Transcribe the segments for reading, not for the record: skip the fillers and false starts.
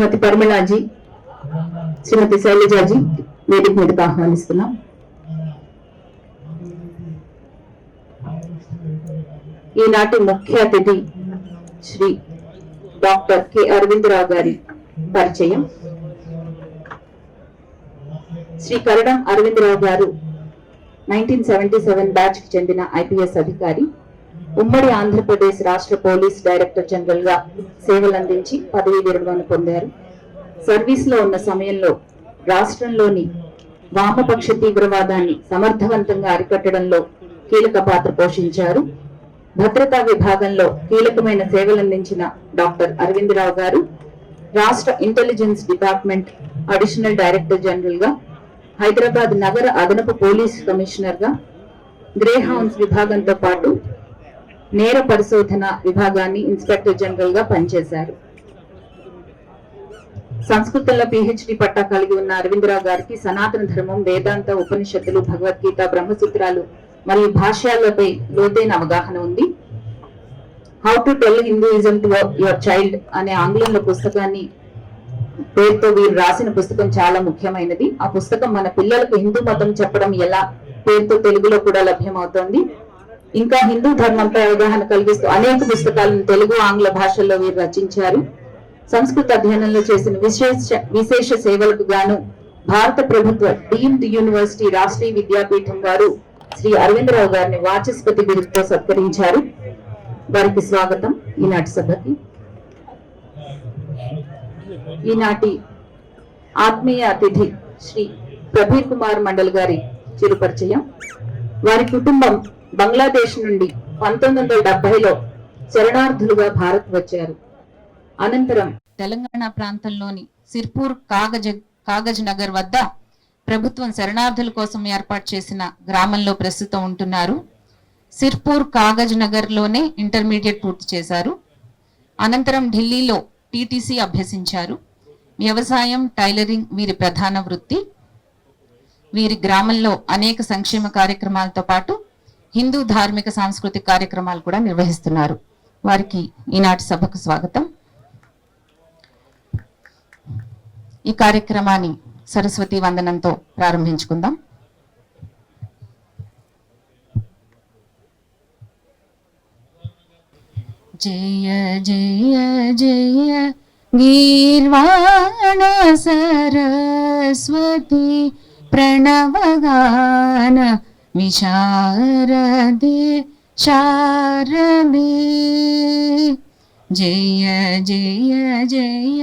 శ్రీమతి పరిమళాజీ, శ్రీమతి శైలజాజీ వేదిక మీదకి ఆహ్వానిస్తున్నాం. ఈనాటి ముఖ్య అతిథి శ్రీ డాక్టర్ కె అరవిందరావు గారి పరిచయం. శ్రీ కరణం అరవిందరావు గారు 1977 బ్యాచ్ కి చెందిన ఐపీఎస్ అధికారి. ఉమ్మడి ఆంధ్రప్రదేశ్ రాష్ట్ర పోలీస్ డైరెక్టర్ జనరల్ గా సేవలందించి పదవీ విరమణ పొందారు. సర్వీస్ లో ఉన్న సమయంలో రాష్ట్రంలోని వామపక్ష తీవ్రవాదాన్ని సమర్థవంతంగా అరికట్టడంలో కీలక పాత్ర పోషించారు. భద్రతా విభాగంలో కీలకమైన సేవలందించిన డాక్టర్ అరవిందరావు గారు రాష్ట్ర intelligence department additional director general గా, హైదరాబాద్ నగర అదనపు పోలీస్ కమిషనర్ గా, గ్రే హౌన్స్ విభాగంతో పాటు నేర పరిశోధన విభాగాన్ని ఇన్స్పెక్టర్ జనరల్ గా పనిచేశారు. సంస్కృతంలో పిహెచ్డి పట్టా కలిగి ఉన్న అరవిందరావు గారికి సనాతన ధర్మం, వేదాంత, ఉపనిషత్తులు, భగవద్గీత, బ్రహ్మసూత్రాలు మరియు భాష్యాలపై లోతైన అవగాహన ఉంది. How to tell Hinduism to your child అనే ఆంగ్లంలో పుస్తకాన్ని పేరుతో వీరు రాసిన పుస్తకం చాలా ముఖ్యమైనది. ఆ పుస్తకం మన పిల్లలకు హిందూ మతం చెప్పడం ఎలా పేరుతో తెలుగులో కూడా లభ్యమవుతోంది. ఇంకా హిందూ ధర్మంపై అవగాహన కలిగిస్తూ అనేక పుస్తకాలను తెలుగు, ఆంగ్ల భాషల్లో వీరు రచించారు. సంస్కృత అధ్యయనంలో చేసిన విశేష సేవలకు గాను భారత ప్రభుత్వ డీమ్డ్ యూనివర్సిటీ రాష్ట్రీయ విద్యాపీఠం వారు శ్రీ అరవిందరావు గారిని వాచస్పతి బిరుదుతో సత్కరించారు. వారికి స్వాగతం. ఈనాటి సభకి ఈనాటి ఆత్మీయ అతిథి శ్రీ ప్రబీర్ కుమార్ మండల్ గారి చిరుపరిచయం. వారి కుటుంబం బంగ్లాదేశ్ నుండి 1970లో శరణార్థులుగా భారత్ వచ్చారు. అనంతరం తెలంగాణ ప్రాంతంలోని సిర్పూర్ కాగజ్ నగర్ వద్ద ప్రభుత్వం శరణార్థుల కోసం ఏర్పాటు చేసిన గ్రామంలో ప్రస్తుతం ఉంటున్నారు. సిర్పూర్ కాగజ్ నగర్ లోనే ఇంటర్మీడియట్ పూర్తి చేశారు. అనంతరం ఢిల్లీలో టీటీసీ అభ్యసించారు. వ్యవసాయం, టైలరింగ్ వీరి ప్రధాన వృత్తి. వీరి గ్రామంలో అనేక సంక్షేమ కార్యక్రమాలతో పాటు హిందూ ధార్మిక సాంస్కృతిక కార్యక్రమాలు కూడా నిర్వహిస్తున్నారు. వారికి ఈనాటి సభకు స్వాగతం. ఈ కార్యక్రమాన్ని సరస్వతి వందనంతో ప్రారంభించుకుందాం. జయ జయ జయ గీర్వాణ సరస్వతి ప్రణవగాన విశారదే శారదే. జయ జయ జయ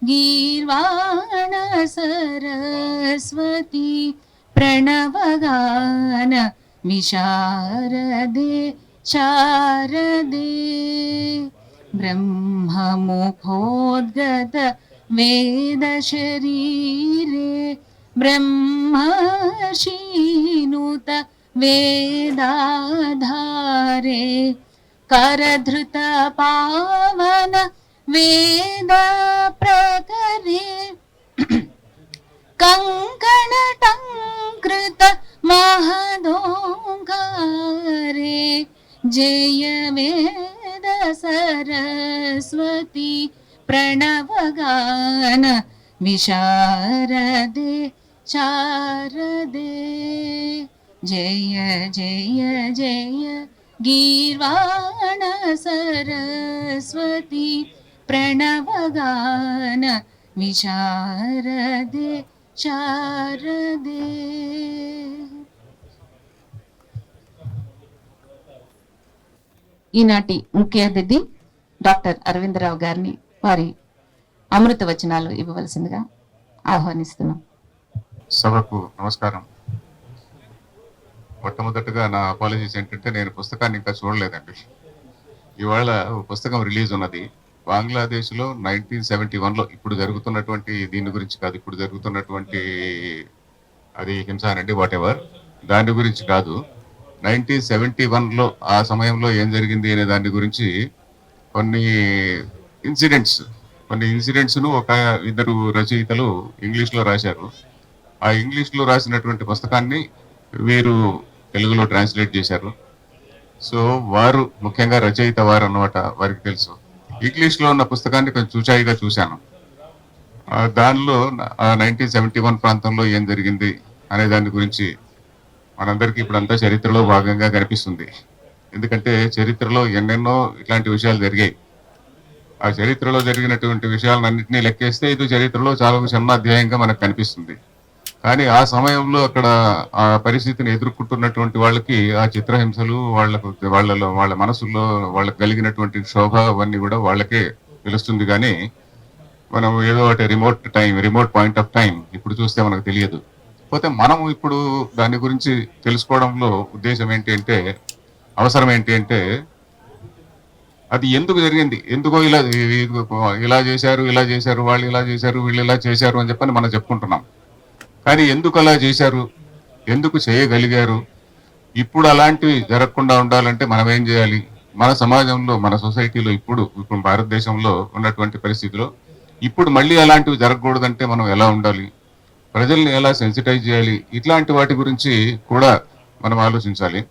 గీర్వాణ సరస్వతి ప్రణవగాన విశారదే శారదే. బ్రహ్మముఖోద్గత వేద శరీరే బ్రహ్మర్షీనుత వేదాధారే కరధృత పావన వేద ప్రకరే కంకణటంకృత మహదోంకారే. జయ వేద సరస్వతి ప్రణవగాన విశారదే శారదే. జయ జయ జయ గీర్వాణ సరస్వతి ప్రణవగాన విశారదే శారదే. ఈనాటి ముఖ్య అతిథి డాక్టర్ అరవిందరావు గారిని వారి అమృత వచనాలు ఇవ్వవలసిందిగా ఆహ్వానిస్తున్నాం. సభకు నమస్కారం. మొట్టమొదటిగా నా అపాలజీస్ ఏంటంటే నేను పుస్తకాన్ని ఇంకా చూడలేదండి. ఇవాళ పుస్తకం రిలీజ్ ఉన్నది బంగ్లాదేశ్లో 1971లో. ఇప్పుడు జరుగుతున్నటువంటి దీని గురించి కాదు, ఇప్పుడు జరుగుతున్నటువంటి అది హింస అనండి వాట్ ఎవర్, దాని గురించి కాదు. 1971లో ఆ సమయంలో ఏం జరిగింది అనే దాని గురించి కొన్ని ఇన్సిడెంట్స్ను ఒక ఇద్దరు రచయితలు ఇంగ్లీష్లో రాశారు. ఆ ఇంగ్లీష్లో రాసినటువంటి పుస్తకాన్ని వీరు తెలుగులో ట్రాన్స్లేట్ చేశారు. సో వారు ముఖ్యంగా రచయిత వారు అన్నమాట, వారికి తెలుసు. ఇంగ్లీష్లో ఉన్న పుస్తకాన్ని కొంచెం చూచాయిగా చూశాను. దానిలో 1971 ప్రాంతంలో ఏం జరిగింది అనే దాని గురించి మనందరికీ ఇప్పుడంతా చరిత్రలో భాగంగా కనిపిస్తుంది. ఎందుకంటే చరిత్రలో ఎన్నెన్నో ఇట్లాంటి విషయాలు జరిగాయి. ఆ చరిత్రలో జరిగినటువంటి విషయాలన్నింటినీ లెక్కేస్తే ఇది చరిత్రలో చాలా చిన్న అధ్యాయంగా మనకు కనిపిస్తుంది. కానీ ఆ సమయంలో అక్కడ ఆ పరిస్థితిని ఎదుర్కొంటున్నటువంటి వాళ్ళకి ఆ చిత్రహింసలు వాళ్ళ మనసుల్లో వాళ్ళకి కలిగినటువంటి శోభ అవన్నీ కూడా వాళ్ళకే తెలుస్తుంది. కానీ మనం ఏదో ఒకటి రిమోట్ పాయింట్ ఆఫ్ టైం ఇప్పుడు చూస్తే మనకు తెలియదు. పోతే మనం ఇప్పుడు దాని గురించి తెలుసుకోవడంలో ఉద్దేశం ఏంటి అంటే, అవసరం ఏంటి అంటే, అది ఎందుకు జరిగింది, ఎందుకో ఇలా చేశారు వాళ్ళు ఇలా చేశారు వీళ్ళు ఇలా చేశారు అని చెప్పని మనం చెప్పుకుంటున్నాం. కానీ ఎందుకు అలా చేశారు, ఎందుకు చేయగలిగారు, ఇప్పుడు అలాంటివి జరగకుండా ఉండాలంటే మనం ఏం చేయాలి, మన సమాజంలో మన సొసైటీలో ఇప్పుడు భారతదేశంలో ఉన్నటువంటి పరిస్థితిలో ఇప్పుడు మళ్ళీ అలాంటివి జరగకూడదంటే మనం ఎలా ఉండాలి, ప్రజల్ని ఎలా సెన్సిటైజ్ చేయాలి, ఇట్లాంటి వాటి గురించి కూడా మనం ఆలోచించాలి.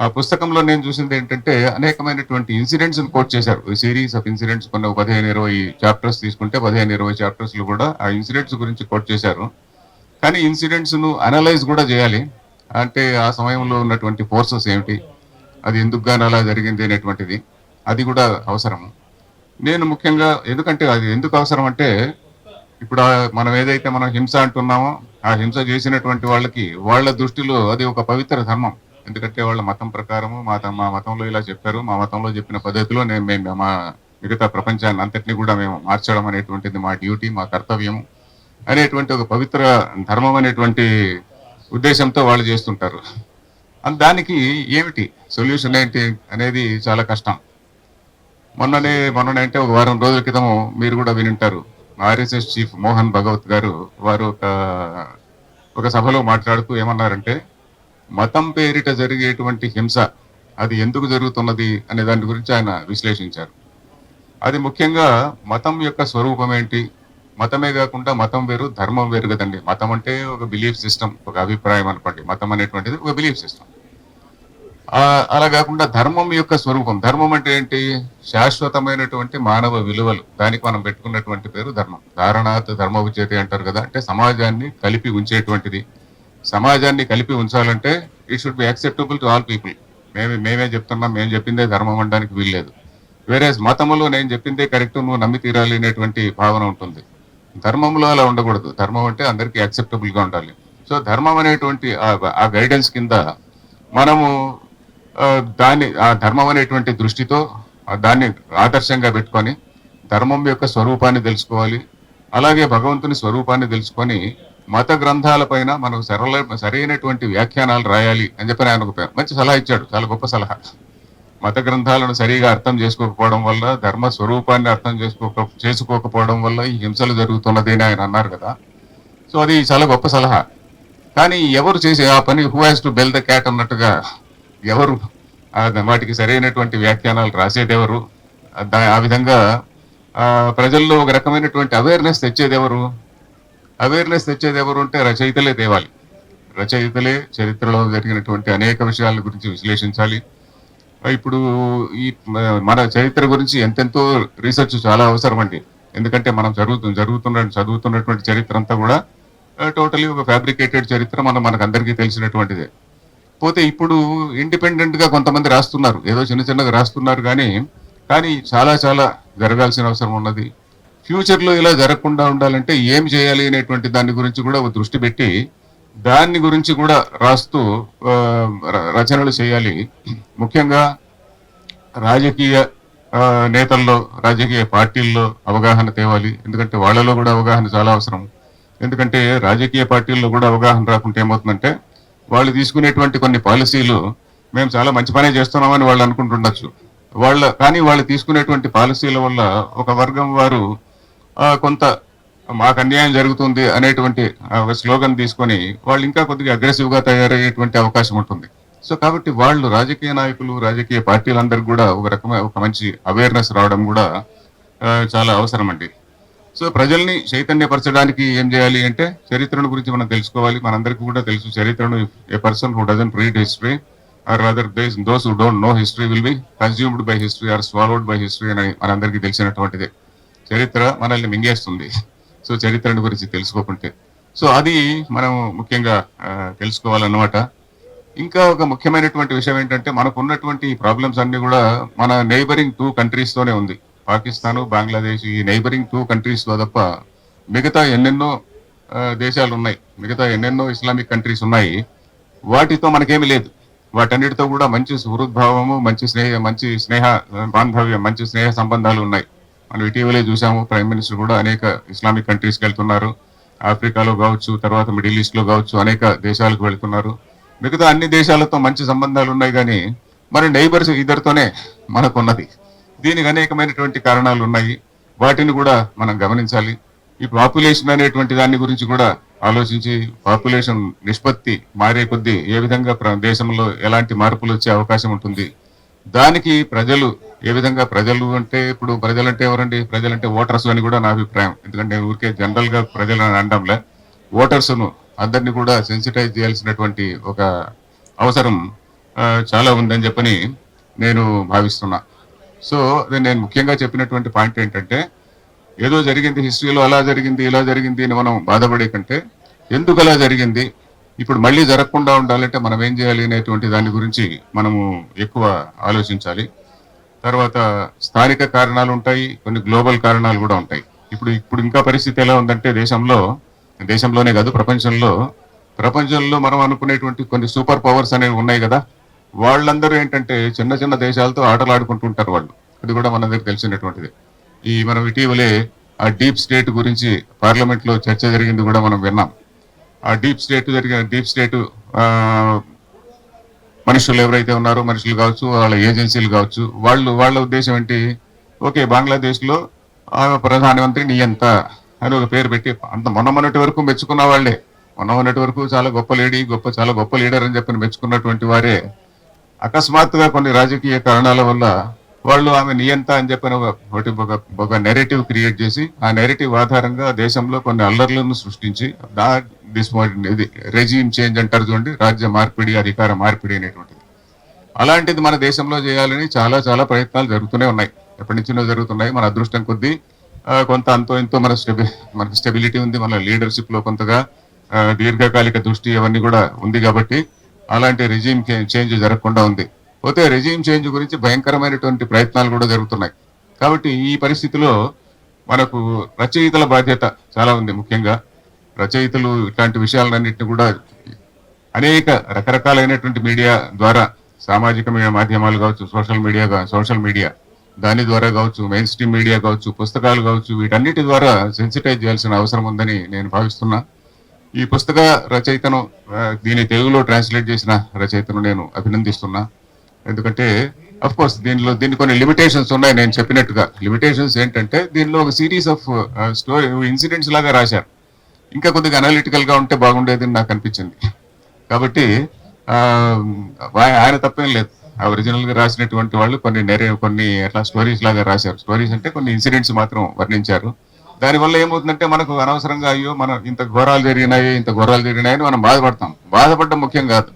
ఆ పుస్తకంలో నేను చూసింది ఏంటంటే అనేకమైనటువంటి ఇన్సిడెంట్స్ కోట్ చేశారు. సిరీస్ ఆఫ్ ఇన్సిడెంట్స్ కొన్ని 15-20 చాప్టర్స్ తీసుకుంటే 15-20 చాప్టర్స్ లో కూడా ఆ ఇన్సిడెంట్స్ గురించి కోట్ చేశారు. కానీ ఇన్సిడెంట్స్ ను అనలైజ్ కూడా చేయాలి. అంటే ఆ సమయంలో ఉన్నటువంటి ఫోర్సెస్ ఏమిటి, అది ఎందుకు గాని అలా జరిగింది అనేటువంటిది, అది కూడా అవసరం. నేను ముఖ్యంగా ఎందుకంటే అది ఎందుకు అవసరం అంటే, ఇప్పుడు మనం ఏదైతే మనం హింస అంటున్నామో ఆ హింస చేసినటువంటి వాళ్ళకి వాళ్ళ దృష్టిలో అది ఒక పవిత్ర ధర్మం. ఎందుకంటే వాళ్ళ మతం ప్రకారము మా మతంలో ఇలా చెప్పారు, మా మతంలో చెప్పిన పద్ధతిలో మేము మా మిగతా ప్రపంచాన్ని అంతటినీ కూడా మేము మార్చడం అనేటువంటిది మా డ్యూటీ, మా కర్తవ్యం అనేటువంటి ఒక పవిత్ర ధర్మం అనేటువంటి ఉద్దేశంతో వాళ్ళు చేస్తుంటారు. దానికి ఏమిటి సొల్యూషన్ ఏంటి అనేది చాలా కష్టం. మొన్ననే అంటే ఒక వారం రోజుల క్రితము మీరు కూడా వినింటారు, ఆర్ఎస్ఎస్ చీఫ్ మోహన్ భగవత్ గారు వారు ఒక సభలో మాట్లాడుతూ ఏమన్నారంటే, మతం పేరిట జరిగేటువంటి హింస అది ఎందుకు జరుగుతున్నది అనే దాని గురించి ఆయన విశ్లేషించారు. అది ముఖ్యంగా మతం యొక్క స్వరూపం ఏంటి, మతమే కాకుండా మతం వేరు ధర్మం వేరు కదండి. మతం అంటే ఒక బిలీఫ్ సిస్టమ్, ఒక అభిప్రాయం అనుకోండి. మతం అనేటువంటిది ఒక బిలీఫ్ సిస్టమ్. అలా కాకుండా ధర్మం యొక్క స్వరూపం, ధర్మం అంటే ఏంటి, శాశ్వతమైనటువంటి మానవ విలువలు, దానికి మనం పెట్టుకున్నటువంటి పేరు ధర్మం. ధారణాత్ ధర్మ ఉచ్యతే అంటారు కదా, అంటే సమాజాన్ని కలిపి ఉంచేటువంటిది. సమాజాన్ని కలిపి ఉంచాలంటే it should be acceptable to all people. మేమే చెప్తున్నాం, మేము చెప్పిందే ధర్మం అనడానికి వీల్లేదు. వేరే మతములో నేను చెప్పిందే కరెక్ట్, నువ్వు నమ్మి తీరాలి అనేటువంటి భావన ఉంటుంది. ధర్మంలో అలా ఉండకూడదు. ధర్మం అంటే అందరికీ యాక్సెప్టబుల్ గా ఉండాలి. సో ధర్మం అనేటువంటి ఆ గైడెన్స్ కింద మనము ఆ ధర్మం అనేటువంటి దృష్టితో దాన్ని ఆదర్శంగా పెట్టుకొని ధర్మం యొక్క స్వరూపాన్ని తెలుసుకోవాలి. అలాగే భగవంతుని స్వరూపాన్ని తెలుసుకొని మత గ్రంథాల పైన మనకు సరైనటువంటి వ్యాఖ్యానాలు రాయాలి అని చెప్పి ఆయన ఒక మంచి సలహా ఇచ్చాడు, చాలా గొప్ప సలహా. మత గ్రంథాలను సరిగా అర్థం చేసుకోకపోవడం వల్ల, ధర్మ స్వరూపాన్ని అర్థం చేసుకోకపోవడం వల్ల ఈ హింసలు జరుగుతున్నది అని ఆయన అన్నారు కదా. సో అది చాలా గొప్ప సలహా. కానీ ఎవరు చేసే ఆ పని, who has to bell the cat అన్నట్టుగా, ఎవరు వాటికి సరైనటువంటి వ్యాఖ్యానాలు రాసేది ఎవరు, ఆ విధంగా ప్రజల్లో ఒక రకమైనటువంటి అవేర్నెస్ తెచ్చేది ఎవరు, అంటే రచయితలే తేవాలి. రచయితలే చరిత్రలో జరిగినటువంటి అనేక విషయాల గురించి విశ్లేషించాలి. ఇప్పుడు ఈ మన చరిత్ర గురించి ఎంతెంతో రీసెర్చ్ చాలా అవసరం అండి. ఎందుకంటే మనం చదువుతున్నటువంటి చరిత్ర అంతా కూడా టోటలీ ఒక ఫ్యాబ్రికేటెడ్ చరిత్ర, మనకు అందరికీ తెలిసినటువంటిదే. పోతే ఇప్పుడు ఇండిపెండెంట్ గా కొంతమంది రాస్తున్నారు, ఏదో చిన్నగా రాస్తున్నారు. కానీ చాలా చాలా జరగాల్సిన అవసరం ఉన్నది. ఫ్యూచర్ లో ఇలా జరగకుండా ఉండాలంటే ఏం చేయాలి అనేటువంటి దాని గురించి కూడా ఒక దృష్టి పెట్టి దాని గురించి కూడా రాస్తూ రచనలు చేయాలి. ముఖ్యంగా రాజకీయ నేతల్లో, రాజకీయ పార్టీల్లో అవగాహన తేవాలి. ఎందుకంటే వాళ్ళలో కూడా అవగాహన చాలా అవసరం. ఎందుకంటే రాజకీయ పార్టీల్లో కూడా అవగాహన రాకుంటే ఏమవుతుందంటే, వాళ్ళు తీసుకునేటువంటి కొన్ని పాలసీలు మేము చాలా మంచి పనే చేస్తున్నామని వాళ్ళు అనుకుంటుండొచ్చు. కానీ వాళ్ళు తీసుకునేటువంటి పాలసీల వల్ల ఒక వర్గం వారు కొంత మాకు అన్యాయం జరుగుతుంది అనేటువంటి ఒక స్లోగన్ తీసుకొని వాళ్ళు ఇంకా కొద్దిగా అగ్రెసివ్ గా తయారయ్యేటువంటి అవకాశం ఉంటుంది. సో కాబట్టి వాళ్ళు రాజకీయ నాయకులు, రాజకీయ పార్టీలందరికీ కూడా ఒక మంచి అవేర్నెస్ రావడం కూడా చాలా అవసరం అండి. సో ప్రజల్ని చైతన్యపరచడానికి ఏం చేయాలి అంటే, చరిత్రను గురించి మనం తెలుసుకోవాలి. మనందరికీ కూడా తెలుసు చరిత్రను. A person who doesn't read history or other those who don't know history will be consumed by history or swallowed by history అని మనందరికీ తెలిసినటువంటిదే. చరిత్ర మనల్ని మింగేస్తుంది. సో చరిత్రను గురించి తెలుసుకోకుంటే. సో అది మనం ముఖ్యంగా తెలుసుకోవాలన్నమాట. ఇంకా ఒక ముఖ్యమైనటువంటి విషయం ఏంటంటే మనకు ఉన్నటువంటి ప్రాబ్లమ్స్ అన్ని కూడా మన నైబరింగ్ 2 కంట్రీస్ తోనే ఉంది. పాకిస్తాన్, బంగ్లాదేశ్ ఈ నైబరింగ్ 2 కంట్రీస్ తప్ప మిగతా ఎన్నెన్నో దేశాలు ఉన్నాయి, మిగతా ఎన్నెన్నో ఇస్లామిక్ కంట్రీస్ ఉన్నాయి. వాటితో మనకేమీ లేదు. వాటన్నిటితో కూడా మంచి సుహృద్భావము, మంచి స్నేహ బాంధవ్యం, మంచి స్నేహ సంబంధాలు ఉన్నాయి. మనం ఇటీవలే చూసాము, ప్రైమ్ మినిస్టర్ కూడా అనేక ఇస్లామిక్ కంట్రీస్కి వెళ్తున్నారు. ఆఫ్రికాలో కావచ్చు, తర్వాత మిడిల్ ఈస్ట్ లో కావచ్చు, అనేక దేశాలకు వెళ్తున్నారు. మిగతా అన్ని దేశాలతో మంచి సంబంధాలు ఉన్నాయి, కానీ మరి నైబర్స్ ఇద్దరితోనే మనకున్నది. దీనికి అనేకమైనటువంటి కారణాలు ఉన్నాయి. వాటిని కూడా మనం గమనించాలి. ఈ పాపులేషన్ అనేటువంటి దాని గురించి కూడా ఆలోచించి, పాపులేషన్ నిష్పత్తి మారే కొద్దీ ఏ విధంగా దేశంలో ఎలాంటి మార్పులు వచ్చే అవకాశం ఉంటుంది, దానికి ప్రజలు ఏ విధంగా, ప్రజలు అంటే ఇప్పుడు ప్రజలంటే ఎవరండి, ప్రజలంటే ఓటర్స్ అని కూడా నా అభిప్రాయం. ఎందుకంటే ఊరికే జనరల్ గా ప్రజలను అనడంలే, ఓటర్స్ను అందరినీ కూడా సెన్సిటైజ్ చేయాల్సినటువంటి ఒక అవసరం చాలా ఉందని చెప్పని నేను భావిస్తున్నా. సో నేను ముఖ్యంగా చెప్పినటువంటి పాయింట్ ఏంటంటే, ఏదో జరిగింది హిస్టరీలో, అలా జరిగింది ఇలా జరిగింది అని మనం బాధపడే కంటే, ఎందుకు అలా జరిగింది, ఇప్పుడు మళ్ళీ జరగకుండా ఉండాలంటే మనం ఏం చేయాలి అనేటువంటి దాని గురించి మనము ఎక్కువ ఆలోచించాలి. తర్వాత స్థానిక కారణాలు ఉంటాయి, కొన్ని గ్లోబల్ కారణాలు కూడా ఉంటాయి. ఇప్పుడు ఇంకా పరిస్థితి ఎలా ఉందంటే దేశంలోనే కాదు, ప్రపంచంలో మనం అనుకునేటువంటి కొన్ని సూపర్ పవర్స్ అనేవి ఉన్నాయి కదా, వాళ్ళందరూ ఏంటంటే చిన్న చిన్న దేశాలతో ఆటలు ఆడుకుంటుంటారు వాళ్ళు. అది కూడా మన దగ్గర తెలిసినటువంటిది. మనం ఇటీవలే ఆ డీప్ స్టేట్ గురించి పార్లమెంట్ లో చర్చ జరిగింది కూడా మనం విన్నాం. ఆ డీప్ స్టేట్ మనుషులు ఎవరైతే ఉన్నారో, మనుషులు కావచ్చు, వాళ్ళ ఏజెన్సీలు కావచ్చు, వాళ్ళ ఉద్దేశం ఏంటి, ఓకే బంగ్లాదేశ్ లో ప్రధానమంత్రి నియంత అని ఒక పేరు పెట్టి మొన్నటి వరకు మెచ్చుకున్న వాళ్ళే, మొన్నటి వరకు చాలా గొప్ప లీడర్ అని చెప్పి మెచ్చుకున్నటువంటి వారే అకస్మాత్తుగా కొన్ని రాజకీయ కారణాల వల్ల వాళ్ళు ఆమె నియంత అని చెప్పిన ఒక నెరేటివ్ క్రియేట్ చేసి, ఆ నెరేటివ్ ఆధారంగా దేశంలో కొన్ని అల్లర్లను సృష్టించి ఇది రెజీమ్ చేంజ్ అంటారు చూడండి, రాజ్య మార్పిడి, అధికార మార్పిడి అనేటువంటిది. అలాంటిది మన దేశంలో చేయాలని చాలా ప్రయత్నాలు జరుగుతూనే ఉన్నాయి, ఎప్పటి నుంచో జరుగుతున్నాయి. మన అదృష్టం కొద్దీ కొంత అంతో ఇంతో మనకు స్టెబిలిటీ ఉంది, మన లీడర్షిప్ లో కొంతగా దీర్ఘకాలిక దృష్టి అవన్నీ కూడా ఉంది. కాబట్టి అలాంటి రెజీమ్ చేంజ్ జరగకుండా ఉంది. పోతే రెజీమ్ చేంజ్ గురించి భయంకరమైనటువంటి ప్రయత్నాలు కూడా జరుగుతున్నాయి. కాబట్టి ఈ పరిస్థితిలో మనకు రచయితల బాధ్యత చాలా ఉంది. ముఖ్యంగా రచయితలు ఇట్లాంటి విషయాలన్నింటినీ కూడా అనేక రకరకాలైనటువంటి మీడియా ద్వారా, సామాజిక మాధ్యమాలు కావచ్చు, సోషల్ మీడియా దాని ద్వారా కావచ్చు, మెయిన్ స్ట్రీమ్ మీడియా కావచ్చు, పుస్తకాలు కావచ్చు, వీటన్నిటి ద్వారా సెన్సిటైజ్ చేయాల్సిన అవసరం ఉందని నేను భావిస్తున్నా. ఈ పుస్తక రచయితను, దీని తెలుగులో ట్రాన్స్లేట్ చేసిన రచయితను నేను అభినందిస్తున్నా. ఎందుకంటే అఫ్ కోర్స్ దీనికి కొన్ని లిమిటేషన్స్ ఉన్నాయి. నేను చెప్పినట్టుగా లిమిటేషన్స్ ఏంటంటే, దీనిలో ఒక సిరీస్ ఆఫ్ స్టోరీ ఇన్సిడెంట్స్ లాగా రాశారు. ఇంకా కొద్దిగా అనలిటికల్ గా ఉంటే బాగుండేదని నాకు అనిపించింది. కాబట్టి ఆయన తప్పేం లేదు. ఒరిజినల్ గా రాసినటువంటి వాళ్ళు కొన్ని అట్లా స్టోరీస్ లాగా రాశారు. స్టోరీస్ అంటే కొన్ని ఇన్సిడెంట్స్ మాత్రం వర్ణించారు. దానివల్ల ఏమవుతుందంటే, మనకు అనవసరంగా అయ్యో మనం ఇంత ఘోరాలు జరిగినాయని మనం బాధపడడం ముఖ్యం కాదు.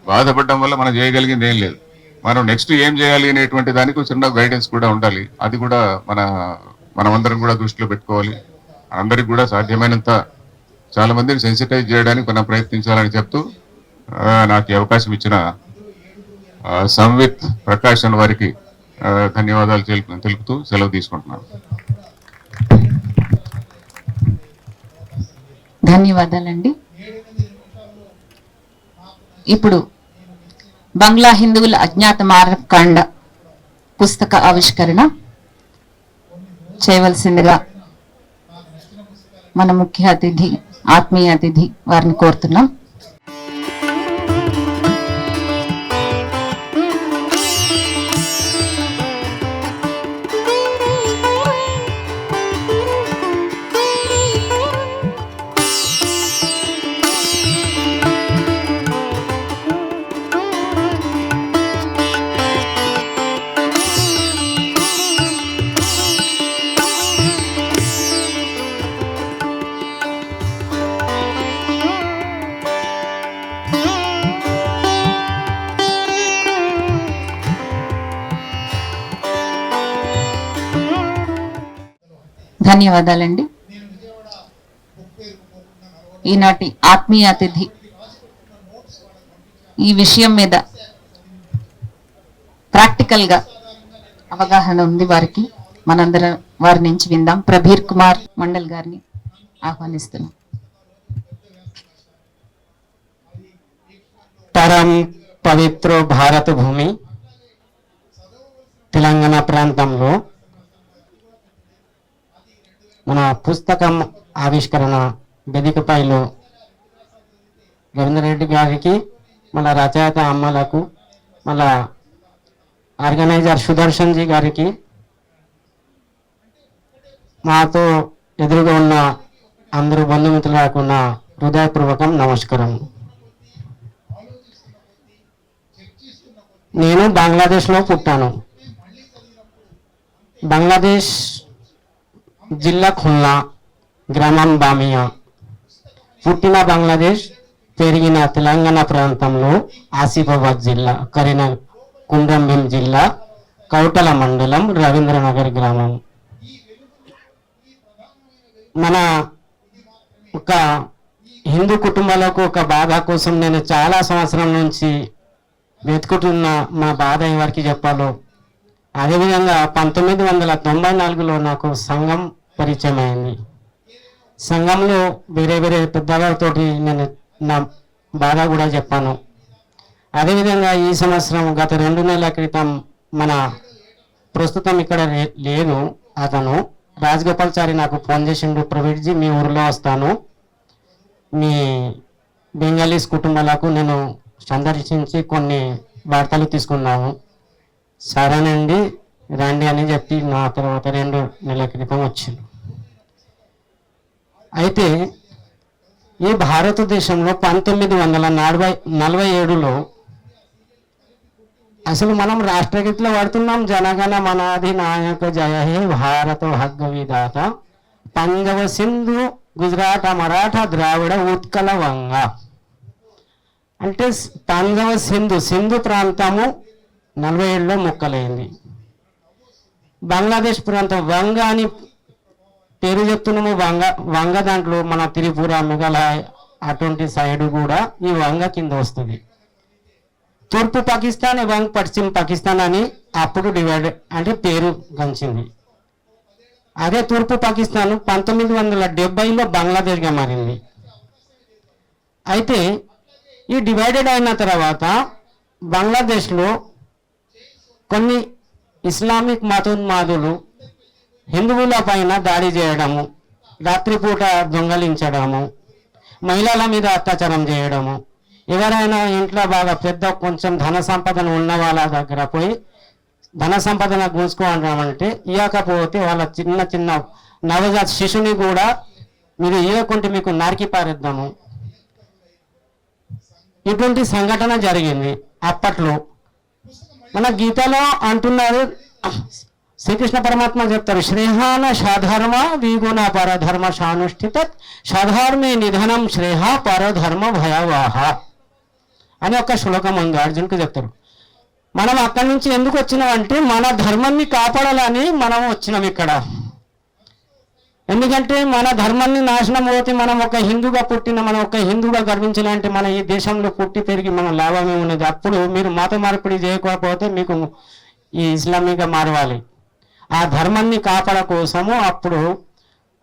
బాధపడడం వల్ల మనం చేయగలిగింది ఏం లేదు. మనం నెక్స్ట్ ఏం చేయాలి అనేటువంటి దానికి చిన్న గైడెన్స్ కూడా ఉండాలి. అది కూడా మనమందరం కూడా దృష్టిలో పెట్టుకోవాలి. అందరికి కూడా సాధ్యమైనంత చాలా మందిని సెన్సిటైజ్ చేయడానికి మనం ప్రయత్నించాలని చెప్తూ, నాకు ఈ అవకాశం ఇచ్చిన సంవిత్ ప్రకాశన్ వారికి ధన్యవాదాలు తెలుపుతూ సెలవు తీసుకుంటున్నాను. ధన్యవాదాలండి. ఇప్పుడు బంగ్లా హిందువుల అజ్ఞాత మారణకాండ పుస్తక ఆవిష్కరణ చేయవలసిందిగా మన ముఖ్య అతిథి, ఆత్మీయ అతిథి వారిని కోరుతున్నాం. ధన్యవాదాలండి. ఈనాటి ఆత్మీయ అతిథి ఈ విషయం మీద ప్రాక్టికల్ గా అవగాహన ఉంది వారికి. మనందరం వారి నుంచి విందాం. ప్రబీర్ కుమార్ మండల్ గారిని ఆహ్వానిస్తున్నాం. పరం పవిత్ర భారత భూమి తెలంగాణ ప్రాంతంలో మన పుస్తకం ఆవిష్కరణ వేదికపైలో రవీంద్రరెడ్డి గారికి, మళ్ళా రచయిత అమ్మలకు, మళ్ళా ఆర్గనైజర్ సుదర్శన్ జీ గారికి, మాతో ఎదురుగా ఉన్న అందరూ బంధుమిత్రులకు నా హృదయపూర్వకం నమస్కారం. నేను బంగ్లాదేశ్లో పుట్టాను. బంగ్లాదేశ్ జిల్లా ఖుల్నా, గ్రామం బామియా. పుట్టిన బంగ్లాదేశ్, పెరిగిన తెలంగాణ ప్రాంతంలో ఆసిఫాబాద్ జిల్లా, కుమ్రంభీం జిల్లా, కౌటల మండలం, రవీంద్రనగర్ గ్రామం. మన ఒక హిందూ కుటుంబాలకు ఒక బాధ కోసం నేను చాలా సంవత్సరం నుంచి వెతుకుతున్న మా బాధ ఎవరికి చెప్పాలో. అదేవిధంగా 1994లో నాకు సంఘం పరిచయం అయింది. సంఘంలో వేరే వేరే పెద్దవారితోటి నేను నా బాధ కూడా చెప్పాను. అదేవిధంగా ఈ సంవత్సరం గత 2 నెలల క్రితం మన ప్రస్తుతం ఇక్కడ లేదు అతను రాజగోపాల్చారి నాకు ఫోన్ చేసిండు, ప్రవీణ్జీ మీ ఊరిలో వస్తాను, మీ బెంగాలీస్ కుటుంబాలకు నేను సందర్శించి కొన్ని వార్తలు తీసుకున్నాము. సరేనండి రండి అని చెప్పి నా తర్వాత 2 నెలల క్రితం వచ్చిండు. అయితే ఈ భారతదేశంలో 1947లో అసలు మనం రాష్ట్రగీతిలో వాడుతున్నాం, జనగణ మనాది నాయక జయ హే భారత హగ్గ విధాత, పంజవ సింధు గుజరాట మరాఠ ద్రావిడ ఉత్కల వంగ. అంటే పంజవ సింధు ప్రాంతము 47లో ముక్కలైంది. బంగ్లాదేశ్ ప్రాంతం వంగ అని పేరు చెప్తున్నాము. వంగ దాంట్లో మన త్రిపుర, మేఘాలయ అటువంటి సైడ్ కూడా ఈ వంగ కింద వస్తుంది. తూర్పు పాకిస్తాన్ ଏବଂ పశ్చిమ పాకిస్తాన్ అని అప్పుడు డివైడ్ అంటే పేరు గంచింది. అదే తూర్పు పాకిస్తాన్ 1970లో బంగ్లాదేశ్గా మారింది. అయితే ఈ డివైడెడ్ అయిన తర్వాత బంగ్లాదేశ్లో కొన్ని ఇస్లామిక్ మతోన్మాదులు హిందువుల పైన దాడి చేయడము, రాత్రిపూట దొంగలించడము, మహిళల మీద అత్యాచారం చేయడము, ఎవరైనా ఇంట్లో బాగా పెద్ద కొంచెం ధన సంపదన ఉన్న వాళ్ళ దగ్గర పోయి ధన సంపదన గుంజుకోవడం ఇవ్వకపోతే వాళ్ళ చిన్న చిన్న నవజాత శిశుని కూడా మీరు ఇవ్వకుంటే మీకు నరికి పారేద్దాము, ఇటువంటి సంఘటన జరిగింది అప్పట్లో. మన గీతలో అంటున్నారు, శ్రీకృష్ణ పరమాత్మ చెప్తారు, శ్రేహాన సాధర్మ విగుణ పరధర్మ సానుష్ఠిత సాధర్మే నిధనం శ్రేహ పరధర్మ భయవాహ అని ఒక శ్లోకం ఉంది. అర్జున్కి చెప్తారు. మనం అక్కడి నుంచి ఎందుకు వచ్చినాం అంటే మన ధర్మాన్ని కాపాడాలని మనం వచ్చినాం ఇక్కడ. ఎందుకంటే మన ధర్మాన్ని నాశనం అవుతే మనం ఒక హిందూగా పుట్టిన, మనం ఒక హిందూగా గర్వించాలంటే మన ఈ దేశంలో పుట్టి పెరిగి మన లాభమే ఉన్నది. అప్పుడు మీరు మత మార్పిడి చేయకపోతే మీకు ఈ ఇస్లామీగా మారవాలి. ఆ ధర్మాన్ని కాపాడ కోసము అప్పుడు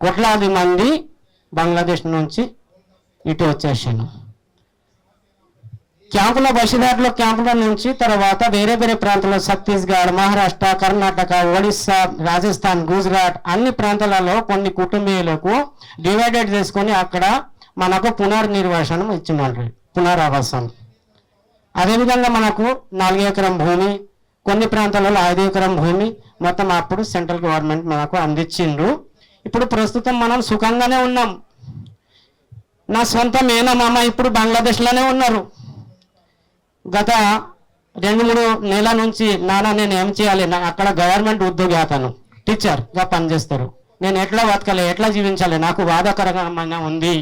కోట్లాది మంది బంగ్లాదేశ్ నుంచి ఇటు వచ్చేసాను. క్యాంపుల బషీర్హాట్లో క్యాంపుల నుంచి తర్వాత వేరే వేరే ప్రాంతాల్లో ఛత్తీస్గఢ్, మహారాష్ట్ర, కర్ణాటక, ఒడిస్సా, రాజస్థాన్, గుజరాత్ అన్ని ప్రాంతాలలో కొన్ని కుటుంబీయులకు డివైడెడ్ చేసుకొని అక్కడ మనకు పునర్నిర్వాసనం ఇచ్చినారు, పునరావాసం. అదేవిధంగా మనకు 4 ఎకరం భూమి, కొన్ని ప్రాంతాలలో 5 ఎకరం భూమి మొత్తం అప్పుడు సెంట్రల్ గవర్నమెంట్ మనకు అందించిండ్రు. ఇప్పుడు ప్రస్తుతం మనం సుఖంగానే ఉన్నాం. నా సొంత మేనమామ ఇప్పుడు బంగ్లాదేశ్లోనే ఉన్నారు. గత 2-3 నెలల నుంచి నాన్న నేను ఏం చేయాలి, అక్కడ గవర్నమెంట్ ఉద్యోగి అతను టీచర్గా పనిచేస్తారు, నేను ఎట్లా బతకాలి, ఎట్లా జీవించాలి, నాకు బాధాకరంగా ఉంది.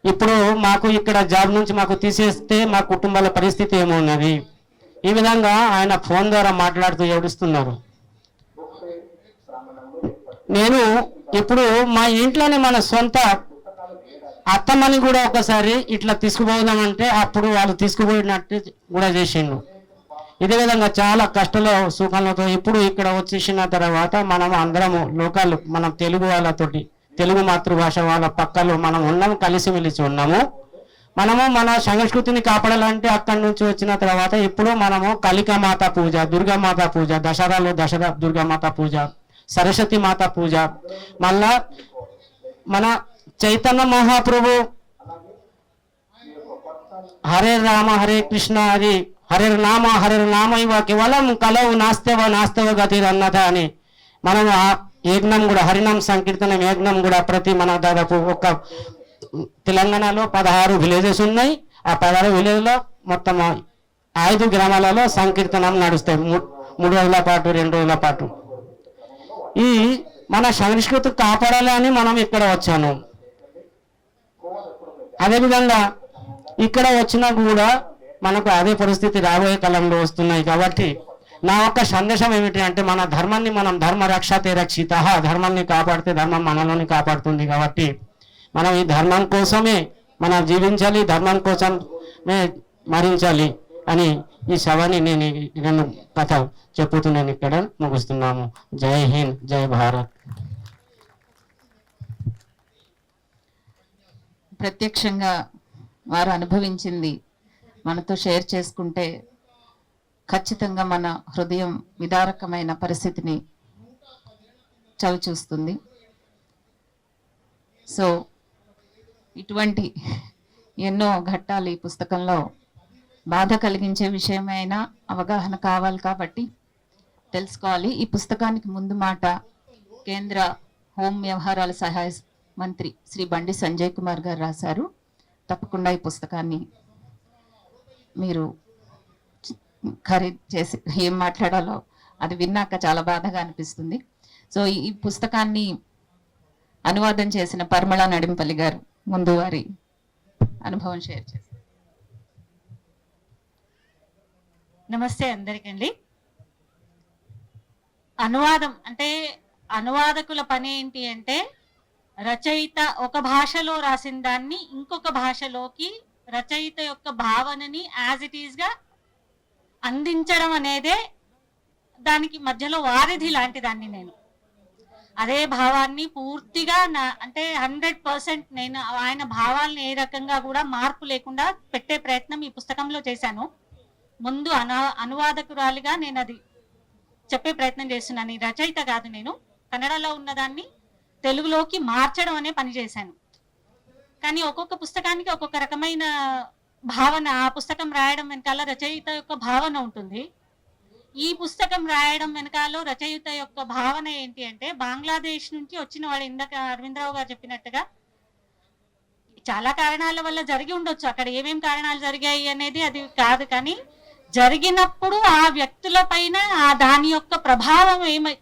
ఇప్పుడు మాకు ఇక్కడ జాబ్ నుంచి మాకు తీసేస్తే మా కుటుంబాల పరిస్థితి ఏమున్నది. ఈ విధంగా ఆయన ఫోన్ ద్వారా మాట్లాడుతూ ఏడుస్తున్నారు. నేను ఇప్పుడు మా ఇంట్లోనే మన సొంత అత్తమ్మని కూడా ఒకసారి ఇట్లా తీసుకుపోదామంటే అప్పుడు వాళ్ళు తీసుకుపోయినట్టు కూడా చేసిండు. ఇదే విధంగా చాలా కష్టాలు సుఖాలతో ఇప్పుడు ఇక్కడ వచ్చేసిన తర్వాత మనం అందరము లోకల్ మనం తెలుగు వాళ్ళతోటి తెలుగు మాతృభాష వాళ్ళ పక్కలో మనం ఉన్నాము, కలిసిమెలిసి ఉన్నాము. మనము మన సంస్కృతిని కాపాడాలంటే అక్కడి నుంచి వచ్చిన తర్వాత ఇప్పుడు మనము కాళికామాత పూజ, దుర్గామాత పూజ, దసరాలో దసరా దుర్గామాత పూజ, సరస్వతి మాత పూజ, మళ్ళా మన చైతన్య మహాప్రభు హరే రామ హరే కృష్ణ హరి హరే నామ ఇవ కేవలం కలవు నాస్తవ గతి అన్నద అని మనం ఆ యజ్ఞం కూడా హరినామ సంకీర్తనం యజ్ఞం కూడా ప్రతి మన దాదాపు ఒక తెలంగాణలో 16 విలేజెస్ ఉన్నాయి. ఆ 16 విలేజ్లో మొత్తం 5 గ్రామాలలో సంకీర్తనం నడుస్తాయి 3 రోజుల పాటు 2 రోజుల పాటు. ఈ మన సంస్కృతి కాపాడాలని మనం ఇక్కడ వచ్చాను. అదేవిధంగా ఇక్కడ వచ్చినా కూడా మనకు అదే పరిస్థితి రాబోయే కాలంలో వస్తున్నాయి. కాబట్టి నా యొక్క సందేశం ఏమిటి అంటే మన ధర్మాన్ని మనం ధర్మ రక్షతే రక్షిత, ధర్మాన్ని కాపాడితే ధర్మం మనలోని కాపాడుతుంది. కాబట్టి మనం ఈ ధర్మం కోసమే మనం జీవించాలి, ధర్మం కోసమే మరించాలి అని ఈ సభని నేను కథ చెప్పుతున్నాను. ఇక్కడ ముగిస్తున్నాము. జై హింద్, జై భారత్. ప్రత్యక్షంగా వారు అనుభవించింది మనతో షేర్ చేసుకుంటే ఖచ్చితంగా మన హృదయం విదారకమైన పరిస్థితిని చవిచూస్తుంది. సో ఇటువంటి ఎన్నో ఘట్టాలు ఈ పుస్తకంలో బాధ కలిగించే విషయమైనా అవగాహన కావాలి కాబట్టి తెలుసుకోవాలి. ఈ పుస్తకానికి ముందు మాట కేంద్ర హోం వ్యవహారాల సహాయ మంత్రి శ్రీ బండి సంజయ్ కుమార్ గారు రాశారు. తప్పకుండా ఈ పుస్తకాన్ని మీరు ఖరీదు చేసి ఏం మాట్లాడాలో అది విన్నాక చాలా బాధగా అనిపిస్తుంది. సో ఈ పుస్తకాన్ని అనువాదం చేసిన పరిమళ నడింపల్లి గారు ముందు వారి అనుభవం షేర్ చేస్తారు. నమస్తే అందరికండి. అనువాదం అంటే అనువాదకుల పని ఏంటి అంటే రచయిత ఒక భాషలో రాసిన దాన్ని ఇంకొక భాషలోకి రచయిత యొక్క భావనని యాజ్ ఇట్ ఈస్ గా అందించడం అనేదే దానికి మధ్యలో వారిధి లాంటి దాన్ని. నేను అదే భావాన్ని పూర్తిగా అంటే 100% నేను ఆయన భావాలను ఏ రకంగా కూడా మార్పు లేకుండా పెట్టే ప్రయత్నం ఈ పుస్తకంలో చేశాను. ముందు అనువాదకురాలిగా నేను అది చెప్పే ప్రయత్నం చేస్తున్నాను. ఈ రచయిత కాదు, నేను కన్నడలో ఉన్నదాన్ని తెలుగులోకి మార్చడం అనే పని చేశాను. కానీ ఒక్కొక్క పుస్తకానికి ఒక్కొక్క రకమైన భావన, ఆ పుస్తకం రాయడం వెనకాల రచయిత యొక్క భావన ఉంటుంది. ఈ పుస్తకం రాయడం వెనకాల రచయిత యొక్క భావన ఏంటి అంటే బంగ్లాదేశ్ నుంచి వచ్చిన వాడు, ఇందాక అరవిందరావు గారు చెప్పినట్టుగా చాలా కారణాల వల్ల జరిగి ఉండొచ్చు. అక్కడ ఏమేం కారణాలు జరిగాయి అనేది అది కాదు, కానీ జరిగినప్పుడు ఆ వ్యక్తుల పైన దాని యొక్క ప్రభావం ఏమై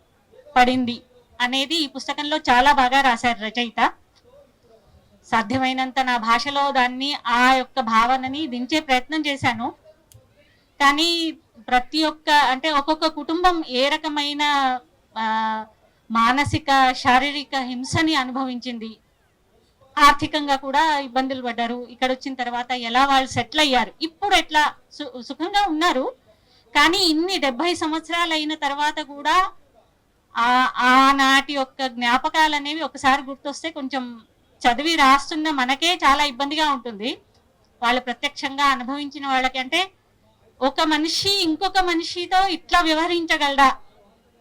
పడింది అనేది ఈ పుస్తకంలో చాలా బాగా రాశారు రచయిత. సాధ్యమైనంత నా భాషలో దాన్ని ఆ యొక్క భావనని దించే ప్రయత్నం చేశాను. కానీ ప్రతి ఒక్క అంటే ఒక్కొక్క కుటుంబం ఏ రకమైన మానసిక శారీరక హింసని అనుభవించింది, ఆర్థికంగా కూడా ఇబ్బందులు పడ్డారు. ఇక్కడ వచ్చిన తర్వాత ఎలా వాళ్ళు సెటిల్ అయ్యారు, ఇప్పుడు ఎట్లా సుఖంగా ఉన్నారు. కానీ ఇన్ని 70 సంవత్సరాలు అయిన తర్వాత కూడా ఆనాటి యొక్క జ్ఞాపకాలు అనేవి ఒకసారి గుర్తొస్తే కొంచెం చదివి రాస్తున్న మనకే చాలా ఇబ్బందిగా ఉంటుంది. వాళ్ళు ప్రత్యక్షంగా అనుభవించిన వాళ్ళకి అంటే ఒక మనిషి ఇంకొక మనిషితో ఇట్లా వ్యవహరించగలరా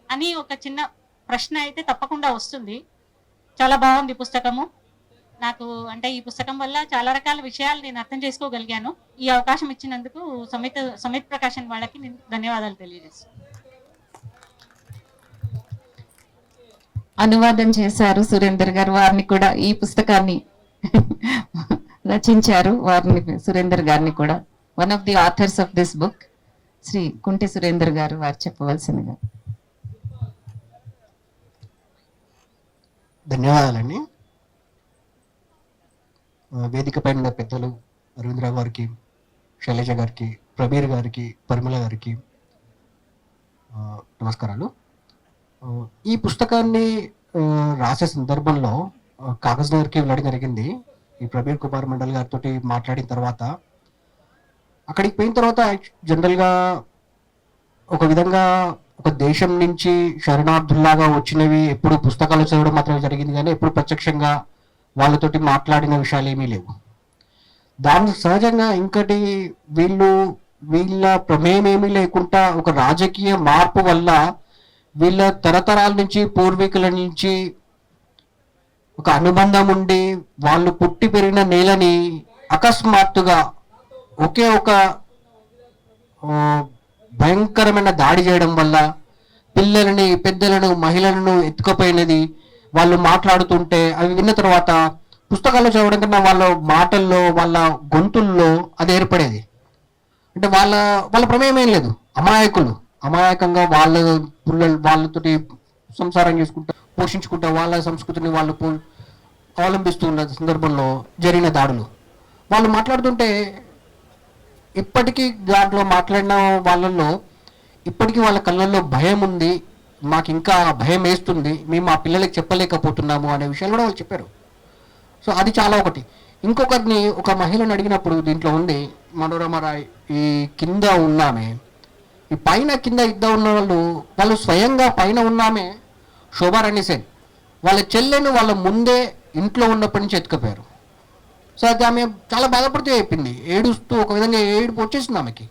అని ఒక చిన్న ప్రశ్న అయితే తప్పకుండా వస్తుంది. చాలా బాగుంది పుస్తకము. నాకు అంటే ఈ పుస్తకం వల్ల చాలా రకాల విషయాలు నేను అర్థం చేసుకోగలిగాను. ఈ అవకాశం ఇచ్చినందుకు సమిత్ ప్రకాశన్ వాళ్ళకి నేను ధన్యవాదాలు తెలియజేస్తాను. అనువాదం చేశారు సురేందర్ గారు, వారిని కూడా ఈ పుస్తకాన్ని రచించారు. వారిని సురేందర్ గారిని కూడా one of the authors of this book Shri Kunti Surender గారు వారు చెప్పవలసిందిగా. ధన్యవాదాలండి. వేదిక పైన ఉన్న పెద్దలు అరవిందరావు గారికి, శైలజ గారికి, ప్రబీర్ గారికి, పరిమళ గారికి నమస్కారాలు. ఈ పుస్తకాన్ని రాసే సందర్భంలో కాగజ్ నగర్కి వెళ్ళడం జరిగింది. ఈ ప్రబీర్ కుమార్ మండల్ గారితో మాట్లాడిన తర్వాత అక్కడికి పోయిన తర్వాత జనరల్గా ఒక విధంగా ఒక దేశం నుంచి శరణార్థుల్లాగా వచ్చినవి ఎప్పుడు పుస్తకాలు చదవడం మాత్రమే జరిగింది, కానీ ఎప్పుడు ప్రత్యక్షంగా వాళ్ళతోటి మాట్లాడిన విషయాలు ఏమీ లేవు. దాని సహజంగా ఇంకటి వీళ్ళ ప్రమేయం ఏమీ లేకుండా ఒక రాజకీయ మార్పు వల్ల వీళ్ళ తరతరాల నుంచి పూర్వీకుల నుంచి ఒక అనుబంధం ఉండి వాళ్ళు పుట్టి పెరిగిన నేలని అకస్మాత్తుగా ఒకే ఒక భయంకరమైన దాడి చేయడం వల్ల పిల్లలని, పెద్దలను, మహిళలను ఎత్తుకుపోయినది వాళ్ళు మాట్లాడుతుంటే అవి విన్న తర్వాత పుస్తకాల్లో చదవడం కన్నా వాళ్ళ మాటల్లో, వాళ్ళ గొంతుల్లో అది ఏర్పడేది. అంటే వాళ్ళ ప్రమేయం ఏం లేదు, అమాయకంగా వాళ్ళతోటి సంసారం చేసుకుంటా, పోషించుకుంటా, వాళ్ళ సంస్కృతిని వాళ్ళు అవలంబిస్తూ ఉన్న సందర్భంలో జరిగిన దాడులు. వాళ్ళు మాట్లాడుతుంటే ఇప్పటికీ దాంట్లో మాట్లాడిన వాళ్ళల్లో ఇప్పటికీ వాళ్ళ కళ్ళల్లో భయం ఉంది, మాకు ఇంకా భయం వేస్తుంది, మేము మా పిల్లలకి చెప్పలేకపోతున్నాము అనే విషయాలు కూడా వాళ్ళు చెప్పారు. సో అది చాలా ఒకటి. ఇంకొకరిని ఒక మహిళను అడిగినప్పుడు దీంట్లో ఉంది మనోరమ రాయ్, ఈ కింద ఉన్నామే, ఈ పైన కింద ఇద్దరు ఉన్న వాళ్ళు స్వయంగా పైన ఉన్నామే శోభారాణి సేన్ వాళ్ళ చెల్లెను వాళ్ళ ముందే ఇంట్లో ఉన్నప్పటి నుంచి ఎత్తుకపోయారు. సో అది ఆమె చాలా బాధపడుతూ చెప్పింది, ఏడుస్తూ ఒక విధంగా ఏడుపు వచ్చేసింది ఆమెకి.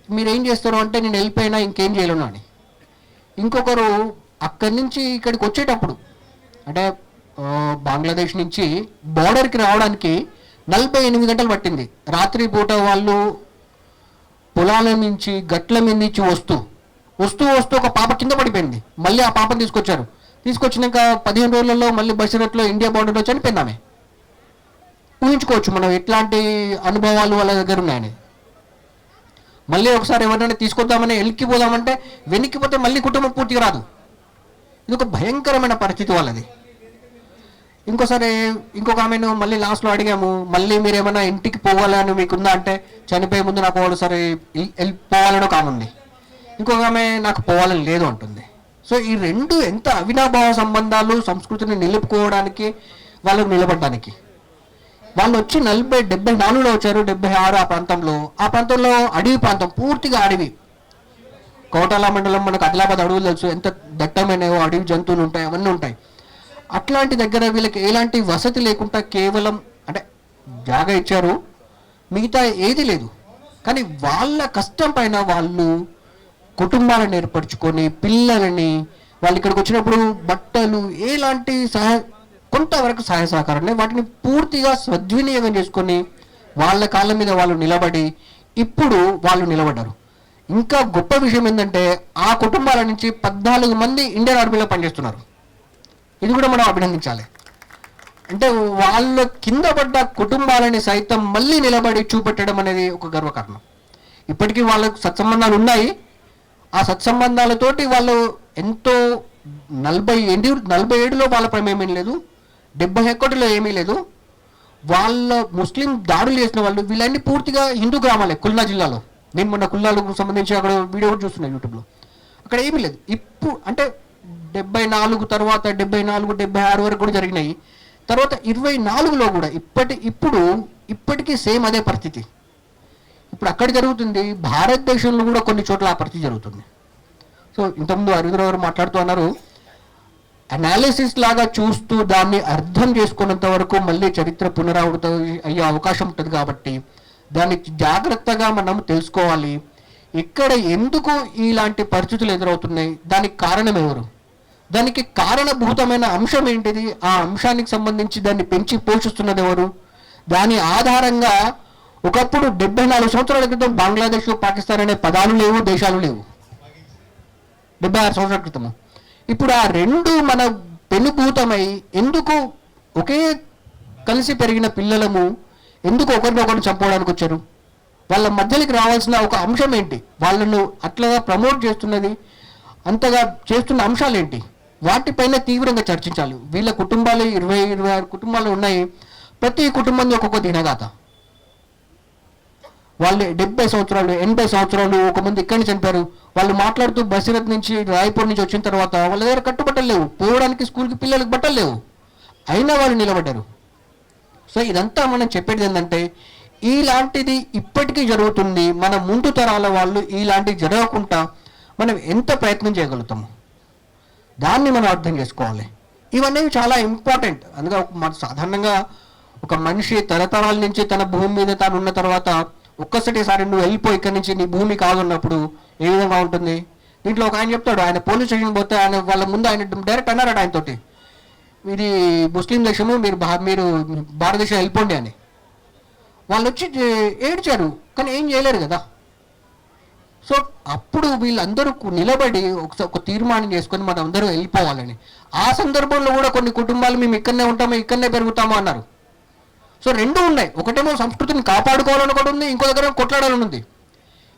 మీరేం చేస్తారు అంటే నేను వెళ్ళిపోయినా ఇంకేం చేయలేను అని. ఇంకొకరు అక్కడి నుంచి ఇక్కడికి వచ్చేటప్పుడు అంటే బంగ్లాదేశ్ నుంచి బార్డర్కి రావడానికి 48 గంటలు పట్టింది. రాత్రి పూట వాళ్ళు పొలాల నుంచి గట్ల మీద నుంచి వస్తూ ఒక పాప కింద పడిపోయింది. మళ్ళీ ఆ పాపను తీసుకొచ్చినాక 15 రోజులలో మళ్ళీ బషీరట్లో ఇండియా బార్డర్లో చనిపోయింది ఆమె. ఊహించుకోవచ్చు మనం ఎట్లాంటి అనుభవాలు వాళ్ళ దగ్గర ఉన్నాయని. మళ్ళీ ఒకసారి ఎవరైనా తీసుకొద్దామని వెనక్కిపోదామంటే వెనక్కిపోతే మళ్ళీ కుటుంబం పూర్తిగా రాదు. ఇది ఒక భయంకరమైన పరిస్థితి వాళ్ళది. ఇంకొక ఆమెను మళ్ళీ లాస్ట్లో అడిగాము, మళ్ళీ మీరు ఏమైనా ఇంటికి పోవాలని మీకుందా అంటే చనిపోయే ముందు నాకు ఒకసారి వెళ్ళిపోవాలని ఒక ఆమె ఉంది, ఇంకొక ఆమె నాకు పోవాలని లేదు అంటుంది. సో ఈ రెండు ఎంత అవినాభావ సంబంధాలు, సంస్కృతిని నిలుపుకోవడానికి వాళ్ళకు నిలబడడానికి. వాళ్ళు వచ్చి 74లో వచ్చారు, 76 ఆ ప్రాంతంలో అడవి ప్రాంతం, పూర్తిగా అడవి. కోటాల మండలం మనకు ఆదిలాబాద్ అడవులు తెలుసు, ఎంత దట్టమైనవో అడవి జంతువులు ఉంటాయి, అవన్నీ ఉంటాయి. అట్లాంటి దగ్గర వీళ్ళకి ఎలాంటి వసతి లేకుండా కేవలం అంటే జాగా ఇచ్చారు, మిగతా ఏది లేదు. కానీ వాళ్ళ కష్టం పైన వాళ్ళు కుటుంబాలను ఏర్పరచుకొని పిల్లలని వాళ్ళు ఇక్కడికి వచ్చినప్పుడు బట్టలు ఎలాంటి కొంతవరకు సహాయ సహకారాన్ని వాటిని పూర్తిగా సద్వినియోగం చేసుకొని వాళ్ళ కాళ్ళ మీద వాళ్ళు నిలబడి ఇప్పుడు వాళ్ళు నిలబడ్డారు. ఇంకా గొప్ప విషయం ఏంటంటే ఆ కుటుంబాల నుంచి 14 మంది ఇండియన్ ఆర్మీలో పనిచేస్తున్నారు. ఇది కూడా మనం అభినందించాలి. అంటే వాళ్ళ కింద పడ్డ కుటుంబాలని సైతం మళ్ళీ నిలబడి చూపెట్టడం అనేది ఒక గర్వకారణం. ఇప్పటికీ వాళ్ళకు సత్సంబంధాలు ఉన్నాయి. ఆ సత్సంబంధాలతోటి వాళ్ళు ఎంతో 47లో వాళ్ళ ప్రమేయం ఏం లేదు, 71లో ఏమీ లేదు. వాళ్ళ ముస్లిం దాడులు చేసిన వాళ్ళు వీళ్ళన్నీ పూర్తిగా హిందూ గ్రామాలే. కుల్నా జిల్లాలో నేను మొన్న కుల్నాలకు సంబంధించి అక్కడ వీడియో కూడా చూస్తున్నాను యూట్యూబ్లో. అక్కడ ఏమీ లేదు. ఇప్పుడు అంటే 74 తర్వాత 74, 76 వరకు కూడా జరిగినాయి. తర్వాత 24లో కూడా ఇప్పటికీ సేమ్ అదే పరిస్థితి. ఇప్పుడు అక్కడ జరుగుతుంది. భారతదేశంలో కూడా కొన్ని చోట్ల ఆ పరిస్థితి జరుగుతుంది. సో ఇంతకుముందు అరవిందరావు గారు మాట్లాడుతూ అన్నారు, అనాలిసిస్ లాగా చూస్తూ దాన్ని అర్థం చేసుకున్నంత వరకు మళ్ళీ చరిత్ర పునరావృతం అయ్యే అవకాశం ఉంటుంది. కాబట్టి దాన్ని జాగ్రత్తగా మనం తెలుసుకోవాలి. ఇక్కడ ఎందుకు ఇలాంటి పరిస్థితులు ఎదురవుతున్నాయి, దానికి కారణం ఎవరు, దానికి కారణభూతమైన అంశం ఏంటిది, ఆ అంశానికి సంబంధించి దాన్ని పెంచి పోషిస్తున్నది ఎవరు. దాని ఆధారంగా ఒకప్పుడు 74 సంవత్సరాల క్రితం బంగ్లాదేశ్, పాకిస్తాన్ అనే పదాలు లేవు, దేశాలు లేవు. 76 సంవత్సరాల క్రితము. ఇప్పుడు ఆ రెండు మన పెనుభూతమై ఎందుకు ఒకే కలిసి పెరిగిన పిల్లలము ఎందుకు ఒకరినొకరు చంపుకోవడానికి వచ్చారు? వాళ్ళ మధ్యలోకి రావాల్సిన ఒక అంశం ఏంటి, వాళ్ళను అట్లా ప్రమోట్ చేస్తున్నది, అంతగా చేస్తున్న అంశాలు ఏంటి, వాటిపైన తీవ్రంగా చర్చించాలి. వీళ్ళ కుటుంబాలు 20-26 కుటుంబాలు ఉన్నాయి. ప్రతి కుటుంబంలో ఒక్కొక్క దినగాథ. వాళ్ళు 70 సంవత్సరాలు 80 సంవత్సరాలు ఒక మంది ఇక్కడి నుంచి చనిపోయారు. వాళ్ళు మాట్లాడుతూ బసీరత్ నుంచి రాయ్పూర్ నుంచి వచ్చిన తర్వాత వాళ్ళ దగ్గర కట్టుబట్టలు లేవు, పోవడానికి స్కూల్కి పిల్లలకి బట్టలు లేవు, అయినా వాళ్ళు నిలబడ్డారు. సో ఇదంతా మనం చెప్పేది ఏంటంటే ఇలాంటిది ఇప్పటికీ జరుగుతుంది. మన ముందు తరాల వాళ్ళు ఇలాంటివి జరగకుండా మనం ఎంత ప్రయత్నం చేయగలుగుతాము దాన్ని మనం అర్థం చేసుకోవాలి. ఇవన్నీ చాలా ఇంపార్టెంట్. అందుకే మన సాధారణంగా ఒక మనిషి తరతరాల నుంచి తన భూమి మీద తాను ఉన్న తర్వాత ఒక్కసారి నువ్వు వెళ్ళిపోయి ఇక్కడి నుంచి నీ భూమి కాదున్నప్పుడు ఏ విధంగా ఉంటుంది? దీంట్లో ఒక ఆయన చెప్తాడు, ఆయన పోలీస్ స్టేషన్ పోతే ఆయన వాళ్ళ ముందు ఆయన డైరెక్ట్ అన్నారట ఆయనతోటి, ఇది ముస్లిం దేశము, మీరు భారతదేశం వెళ్ళిపోండి అని. వాళ్ళు వచ్చి ఏడ్చారు, కానీ ఏం చేయలేరు కదా. సో అప్పుడు వీళ్ళందరూ నిలబడి ఒక తీర్మానం చేసుకొని మనం అందరూ వెళ్ళిపోవాలని. ఆ సందర్భంలో కూడా కొన్ని కుటుంబాలు మేము ఇక్కడనే ఉంటాము, ఇక్కడనే పెరుగుతాము అన్నారు. సో రెండు ఉన్నాయి, ఒకటేమో సంస్కృతిని కాపాడుకోవాలని ఒకటి ఉంది, ఇంకో దగ్గర కొట్లాడాలని ఉంది.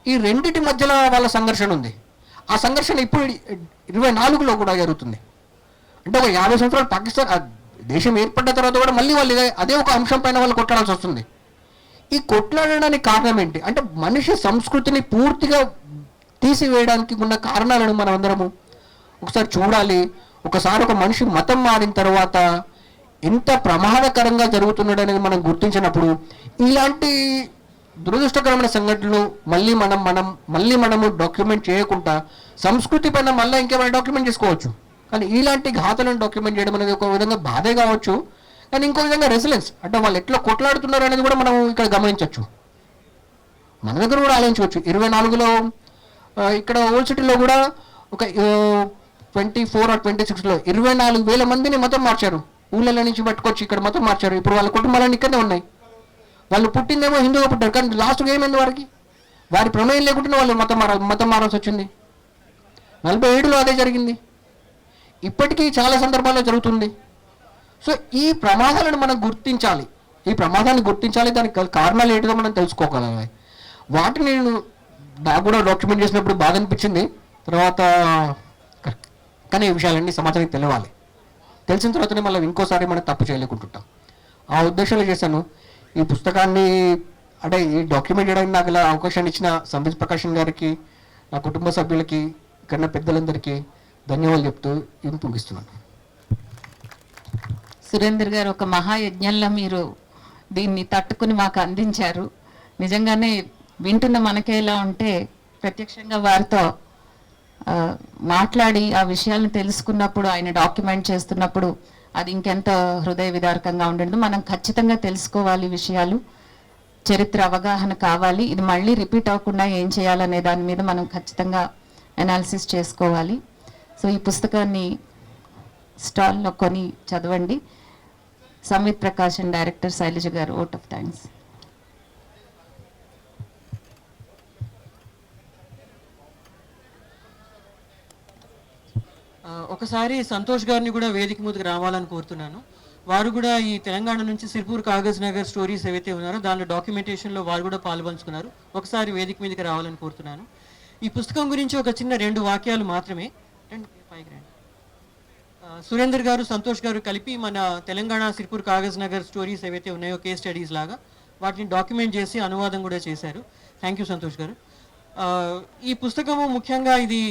ఈ రెండింటి మధ్యలో వాళ్ళ సంఘర్షణ ఉంది. ఆ సంఘర్షణ ఇప్పుడు 24లో కూడా జరుగుతుంది. అంటే ఒక 50 సంవత్సరాలు పాకిస్తాన్ దేశం ఏర్పడ్డ తర్వాత కూడా మళ్ళీ వాళ్ళు అదే ఒక అంశం పైన వాళ్ళు కొట్లాడాల్సి వస్తుంది. ఈ కొట్లాడడానికి కారణం ఏంటి అంటే మనిషి సంస్కృతిని పూర్తిగా తీసివేయడానికి ఉన్న కారణాలను మనం అందరము ఒకసారి చూడాలి. ఒకసారి ఒక మనిషి మతం మారిన తర్వాత ఎంత ప్రమాదకరంగా జరుగుతున్నాడు అనేది మనం గుర్తించినప్పుడు ఇలాంటి దురదృష్టకరమైన సంఘటనలు మళ్ళీ మనము డాక్యుమెంట్ చేయకుండా సంస్కృతి పైన మళ్ళీ ఇంకేమైనా డాక్యుమెంట్ చేసుకోవచ్చు. కానీ ఇలాంటి ఘాతలను డాక్యుమెంట్ చేయడం అనేది ఒక విధంగా బాధే కావచ్చు, కానీ ఇంకో విధంగా రెసిలెన్స్ అంటే వాళ్ళు ఎట్లా కొట్లాడుతున్నారు అనేది కూడా మనం ఇక్కడ గమనించవచ్చు. మన దగ్గర కూడా ఆలోచించవచ్చు. 24లో ఇక్కడ ఓల్డ్ సిటీలో కూడా ఒక 24 or 26లో 24,000 మందిని మతం మార్చారు. ఊళ్ళ నుంచి పట్టుకొచ్చి ఇక్కడ మతం మార్చారు. ఇప్పుడు వాళ్ళ కుటుంబాలన్నీ ఇక్కడనే ఉన్నాయి. వాళ్ళు పుట్టిందేమో హిందువుగా పుట్టారు, కానీ లాస్ట్గా ఏమైంది వారికి? వారి ప్రమేయం లేకుండా వాళ్ళు మతం మారాల్సి వచ్చింది. 47లో అదే జరిగింది. ఇప్పటికీ చాలా సందర్భాల్లో జరుగుతుంది. సో ఈ ప్రమాదాలను మనం గుర్తించాలి. ఈ ప్రమాదాన్ని గుర్తించాలి, దానికి కారణాలు ఏంటో మనం తెలుసుకోగలగాలి. వాటిని నేను నాకు కూడా డాక్యుమెంట్ చేసినప్పుడు బాధ అనిపించింది. తర్వాత కానీ ఈ విషయాలన్నీ సమాజానికి తెలియాలి. తెలిసిన తర్వాతనే మళ్ళీ ఇంకోసారి మనం తప్పు చేయలేకుంటుంటాం. ఆ ఉద్దేశంలో చేశాను ఈ పుస్తకాన్ని. అంటే ఈ డాక్యుమెంట్ చేయడానికి నాకు ఇలా అవకాశాన్ని ఇచ్చిన సంబిత్ ప్రకాశన్ గారికి, నా కుటుంబ సభ్యులకి, ఇక్కడ పెద్దలందరికీ ధన్యవాదాలు చెప్తూ ముగిస్తున్నాను. సురేందర్ గారు, ఒక మహాయజ్ఞంలో మీరు దీన్ని తట్టుకుని మాకు అందించారు. నిజంగానే వింటున్న మనకే ఎలా ఉంటే ప్రత్యక్షంగా వారితో మాట్లాడి ఆ విషయాలను తెలుసుకున్నప్పుడు, ఆయన డాక్యుమెంట్ చేస్తున్నప్పుడు అది ఇంకెంత హృదయ విదారకంగా ఉండదు. మనం ఖచ్చితంగా తెలుసుకోవాలి విషయాలు, చరిత్ర అవగాహన కావాలి. ఇది మళ్ళీ రిపీట్ అవ్వకుండా ఏం చేయాలనే దాని మీద మనం ఖచ్చితంగా అనాలిసిస్ చేసుకోవాలి. సో ఈ పుస్తకాన్ని స్టాల్లో కొని చదవండి. సంబిత్ ప్రకాశన్, డైరెక్టర్ శైలజ గారు, ఓట్ ఆఫ్ థ్యాంక్స్. ఒకసారి సంతోష్ గారిని కూడా వేదిక ముందుకు రావాలని కోరుతున్నాను. వారు కూడా ఈ తెలంగాణ నుంచి సిర్పూర్ కాగజ్ నగర్ స్టోరీస్ ఏవైతే ఉన్నారో దానిలో డాక్యుమెంటేషన్లో వారు కూడా పాల్పంచుకున్నారు. ఒకసారి వేదిక మీదకి రావాలని కోరుతున్నాను. ఈ పుస్తకం గురించి ఒక చిన్న 2 వాక్యాలు మాత్రమే. సురేందర్ గారు, సంతోష్ గారు కలిపి మన తెలంగాణ సిర్పూర్ కాగజ్ నగర్ స్టోరీస్ ఏవైతే ఉన్నాయో కేస్ స్టడీస్ లాగా వాటిని డాక్యుమెంట్ చేసి అనువాదం కూడా చేశారు. థ్యాంక్ యూ సంతోష్ గారు. ఈ పుస్తకము ముఖ్యంగా ఇది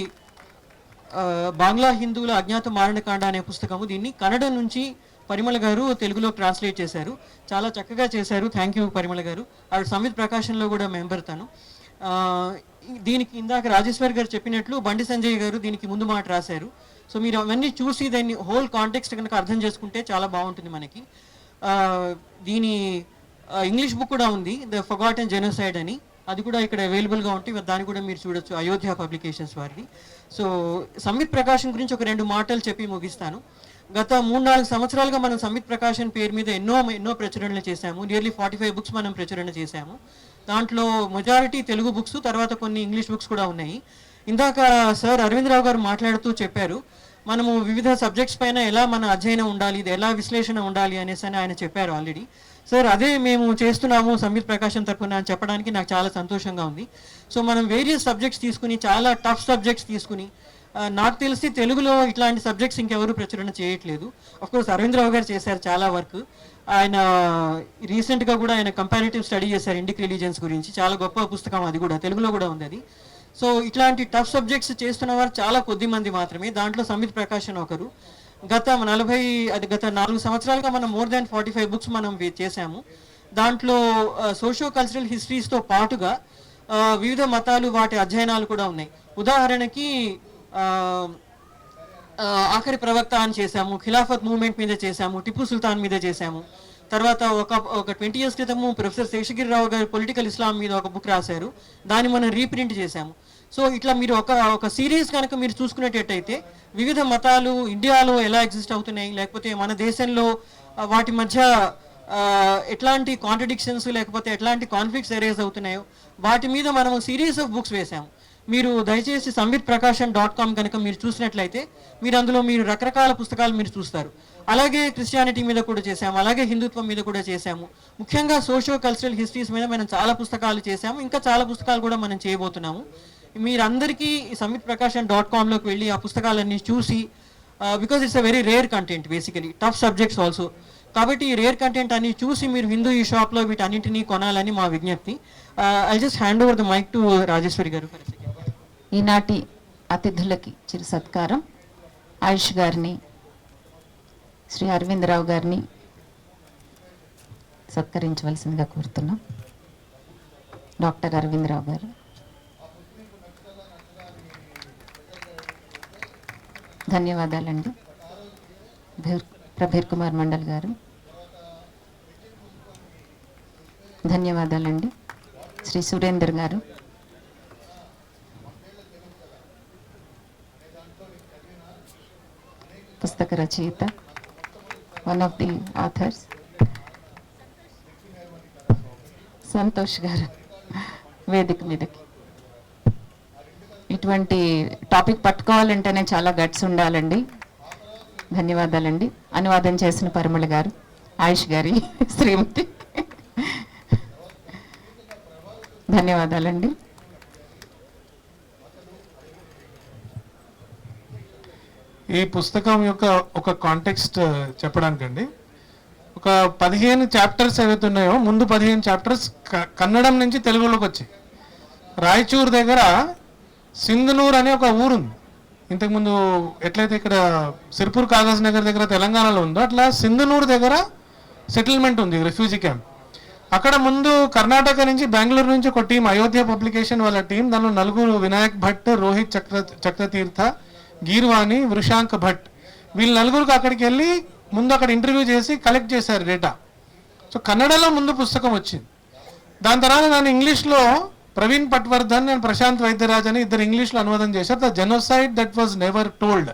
బంగ్లా హిందువుల అజ్ఞాత మారణకాండ అనే పుస్తకము. దీన్ని కన్నడ నుంచి పరిమళ గారు తెలుగులో ట్రాన్స్లేట్ చేశారు. చాలా చక్కగా చేశారు. థ్యాంక్ యూ పరిమళ గారు. ఆవిడ సంబిత్ ప్రకాశన్లో కూడా మెంబర్ తను. దీనికి ఇందాక రాజేశ్వర్ గారు చెప్పినట్లు బండి సంజయ్ గారు దీనికి ముందు మాట రాశారు. సో మీరు అవన్నీ చూసి దాన్ని హోల్ కాంటెక్స్ట్ కనుక అర్థం చేసుకుంటే చాలా బాగుంటుంది మనకి. దీని ఇంగ్లీష్ బుక్ కూడా ఉంది, ద ఫర్గాటెన్ జెనోసైడ్ అని. అది కూడా ఇక్కడ అవైలబుల్గా ఉంటుంది, దాన్ని కూడా మీరు చూడొచ్చు, అయోధ్య పబ్లికేషన్స్ వారిది. సో సంబిత్ ప్రకాశన్ గురించి ఒక 2 మాటలు చెప్పి ముగిస్తాను. గత 3-4 సంవత్సరాలుగా మనం సంబిత్ ప్రకాశన్ పేరు మీద ఎన్నో ప్రచురణలు చేశాము. నియర్లీ 45 బుక్స్ మనం ప్రచురణ చేశాము. దాంట్లో మెజారిటీ తెలుగు బుక్స్, తర్వాత కొన్ని ఇంగ్లీష్ బుక్స్ కూడా ఉన్నాయి. ఇందాక సార్ అరవిందరావు గారు మాట్లాడుతూ చెప్పారు, మనము వివిధ సబ్జెక్ట్స్ పైన ఎలా మన అధ్యయనం ఉండాలి, ఇది ఎలా విశ్లేషణ ఉండాలి అనేసి అని ఆయన చెప్పారు ఆల్రెడీ. సార్ అదే మేము చేస్తున్నాము సంబిత్ ప్రకాశన్ తరఫున అని చెప్పడానికి నాకు చాలా సంతోషంగా ఉంది. సో మనం వేరియస్ సబ్జెక్ట్స్ తీసుకుని, చాలా టఫ్ సబ్జెక్ట్స్ తీసుకుని నాకు తెలిసి తెలుగులో ఇట్లాంటి సబ్జెక్ట్స్ ఇంకెవరు ప్రచురణ చేయట్లేదు. కోర్స్ అరవిందరావు గారు చేశారు చాలా వర్క్. ఆయన రీసెంట్గా కూడా ఆయన కంపారిటివ్ స్టడీ చేశారు ఇండిక్ రిలీజియన్స్ గురించి, చాలా గొప్ప పుస్తకం, అది కూడా తెలుగులో కూడా ఉంది అది. సో ఇట్లాంటి టఫ్ సబ్జెక్ట్స్ చేస్తున్న వారు చాలా కొద్ది మంది మాత్రమే. దాంట్లో సంబిత్ ప్రకాశన్ ఒకరు. గత 4 సంవత్సరాలుగా మనం మోర్ దాన్ 45 బుక్స్ మనం చేశాము. దాంట్లో సోషియో కల్చరల్ హిస్టరీస్తో పాటుగా వివిధ మతాలు వాటి అధ్యయనాలు కూడా ఉన్నాయి. ఉదాహరణకి ఆఖరి ప్రవక్త అని చేశాము, ఖిలాఫత్ మూవ్మెంట్ మీద చేశాము, టిప్పు సుల్తాన్ మీద చేశాము. తర్వాత ఒక 20 years క్రితము ప్రొఫెసర్ శేషగిరిరావు గారు పొలిటికల్ ఇస్లాం మీద ఒక బుక్ రాశారు, దాన్ని మనం రీప్రింట్ చేశాము. సో ఇట్లా మీరు ఒక సిరీస్ కనుక మీరు చూసుకునేటట్టయితే వివిధ మతాలు ఇండియాలో ఎలా ఎగ్జిస్ట్ అవుతున్నాయి, లేకపోతే మన దేశంలో వాటి మధ్య ఎట్లాంటి కాంట్రడిక్షన్స్ లేకపోతే ఎట్లాంటి కాన్ఫ్లిక్ట్స్ ఎరేజ్ అవుతున్నాయో వాటి మీద మనము సిరీస్ ఆఫ్ బుక్స్ వేసాము. మీరు దయచేసి సంబిత్ప్రకాశన్.com కనుక మీరు చూసినట్లయితే మీరు అందులో మీరు రకరకాల పుస్తకాలు మీరు చూస్తారు. అలాగే క్రిస్టియానిటీ మీద కూడా చేశాము, అలాగే హిందుత్వం మీద కూడా చేశాము. ముఖ్యంగా సోషియో కల్చరల్ హిస్టరీస్ మీద మనం చాలా పుస్తకాలు చేశాము, ఇంకా చాలా పుస్తకాలు కూడా మనం చేయబోతున్నాము. మీరందరికీ సంబిత్ప్రకాశన్.comలోకి వెళ్ళి ఆ పుస్తకాలన్నీ చూసి, because it's a very rare content, basically tough subjects also, కాబట్టి ఈ రేర్ కంటెంట్ అన్ని చూసి మీరు హిందూ ఈ షాప్లో వీటన్నింటినీ కొనాలని మా విజ్ఞప్తి. I just hand over the mike to Rajeshwari గారు. ఈనాటి అతిథులకి చిరు సత్కారం. ఆయుష్ గారిని, శ్రీ అరవిందరావు గారిని సత్కరించవలసిందిగా కోరుతున్నాం. డాక్టర్ అరవిందరావు గారు. ధన్యవాదాలండి. ప్రబీర్ కుమార్ మండల్ గారు. ధన్యవాదాలండి. శ్రీ సురేందర్ గారు. పుస్తక రచయిత, one of the authors. Santosh గారు వేదిక మీదకి. ఇటువంటి టాపిక్ పట్టుకోవాలంటేనే చాలా గట్స్ ఉండాలండి. ధన్యవాదాలండి. అనువాదం చేసిన పరిమళ గారు, ఆయుష్ గారి శ్రీమతి. ధన్యవాదాలండి. ఈ పుస్తకం యొక్క ఒక కాంటెక్స్ట్ చెప్పడానికండి, ఒక 15 చాప్టర్స్ ఏవైతే ఉన్నాయో, ముందు 15 చాప్టర్స్ కన్నడం నుంచి తెలుగులోకి వచ్చాయి. రాయచూర్ దగ్గర సింధనూర్ అనే ఒక ఊరుంది. ఇంతకుముందు ఎట్లయితే ఇక్కడ సిర్పూర్ కాగజ్ నగర్ దగ్గర తెలంగాణలో ఉందో అట్లా సింధనూర్ దగ్గర సెటిల్మెంట్ ఉంది, రిఫ్యూజీ క్యాంప్. అక్కడ ముందు కర్ణాటక నుంచి, బెంగళూరు నుంచి ఒక టీం, అయోధ్య పబ్లికేషన్ వాళ్ళ టీం, దానిలో 4 వినాయక్ భట్, రోహిత్ చక్రతీర్థ, గీర్వాణి, వృషాంక్ భట్, వీళ్ళు 4 అక్కడికి వెళ్ళి ముందు అక్కడ ఇంటర్వ్యూ చేసి కలెక్ట్ చేశారు డేటా. సో కన్నడలో ముందు పుస్తకం వచ్చింది. దాని తర్వాత దాన్ని ఇంగ్లీష్లో ప్రవీణ్ పట్వర్ధన్ అండ్ ప్రశాంత్ వైద్యరాజ్ అని ఇద్దరు ఇంగ్లీష్లో అనువాదం చేశారు. The genocide that was never told,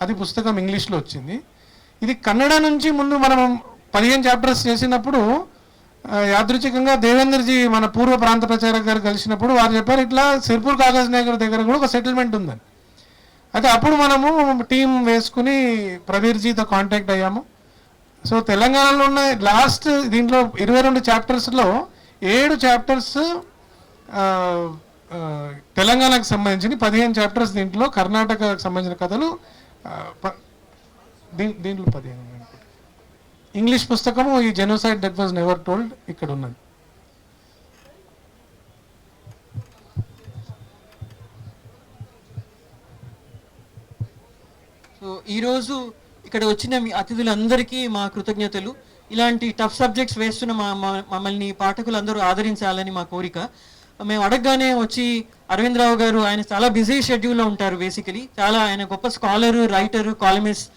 అది పుస్తకం ఇంగ్లీష్లో వచ్చింది. ఇది కన్నడ నుంచి ముందు మనం 15 చాప్టర్స్ చేసినప్పుడు యాదృచ్ఛికంగా దేవేంద్రజీ మన పూర్వ ప్రాంత ప్రచారక్ గారు కలిసినప్పుడు వారు చెప్పారు ఇట్లా సిర్పూర్ కాగజ్ నగర్ దగ్గర కూడా ఒక సెటిల్మెంట్ ఉందని. అయితే అప్పుడు మనము టీం వేసుకుని ప్రవీర్జీతో కాంటాక్ట్ అయ్యాము. సో తెలంగాణలో ఉన్న లాస్ట్ దీంట్లో 22 చాప్టర్స్లో 7 చాప్టర్స్ తెలంగాణకు సంబంధించిన, 15 చాప్టర్స్ దీంట్లో కర్ణాటకకు సంబంధించిన కథలు. దీంట్లో 15 ఇంగ్లీష్ పుస్తకము ఈ genocide that was never told ఇక్కడ ఉన్నది. సో ఈరోజు ఇక్కడ వచ్చిన మీ అతిథులందరికీ మా కృతజ్ఞతలు. ఇలాంటి టఫ్ సబ్జెక్ట్స్ వేస్తున్న మమ్మల్ని పాఠకులందరూ ఆదరించాలని మా కోరిక. మేము అడగగానే వచ్చి అరవిందరావు గారు, ఆయన చాలా బిజీ షెడ్యూల్లో ఉంటారు, బేసికలీ చాలా ఆయన గొప్ప స్కాలరు, రైటరు, కాలమిస్ట్,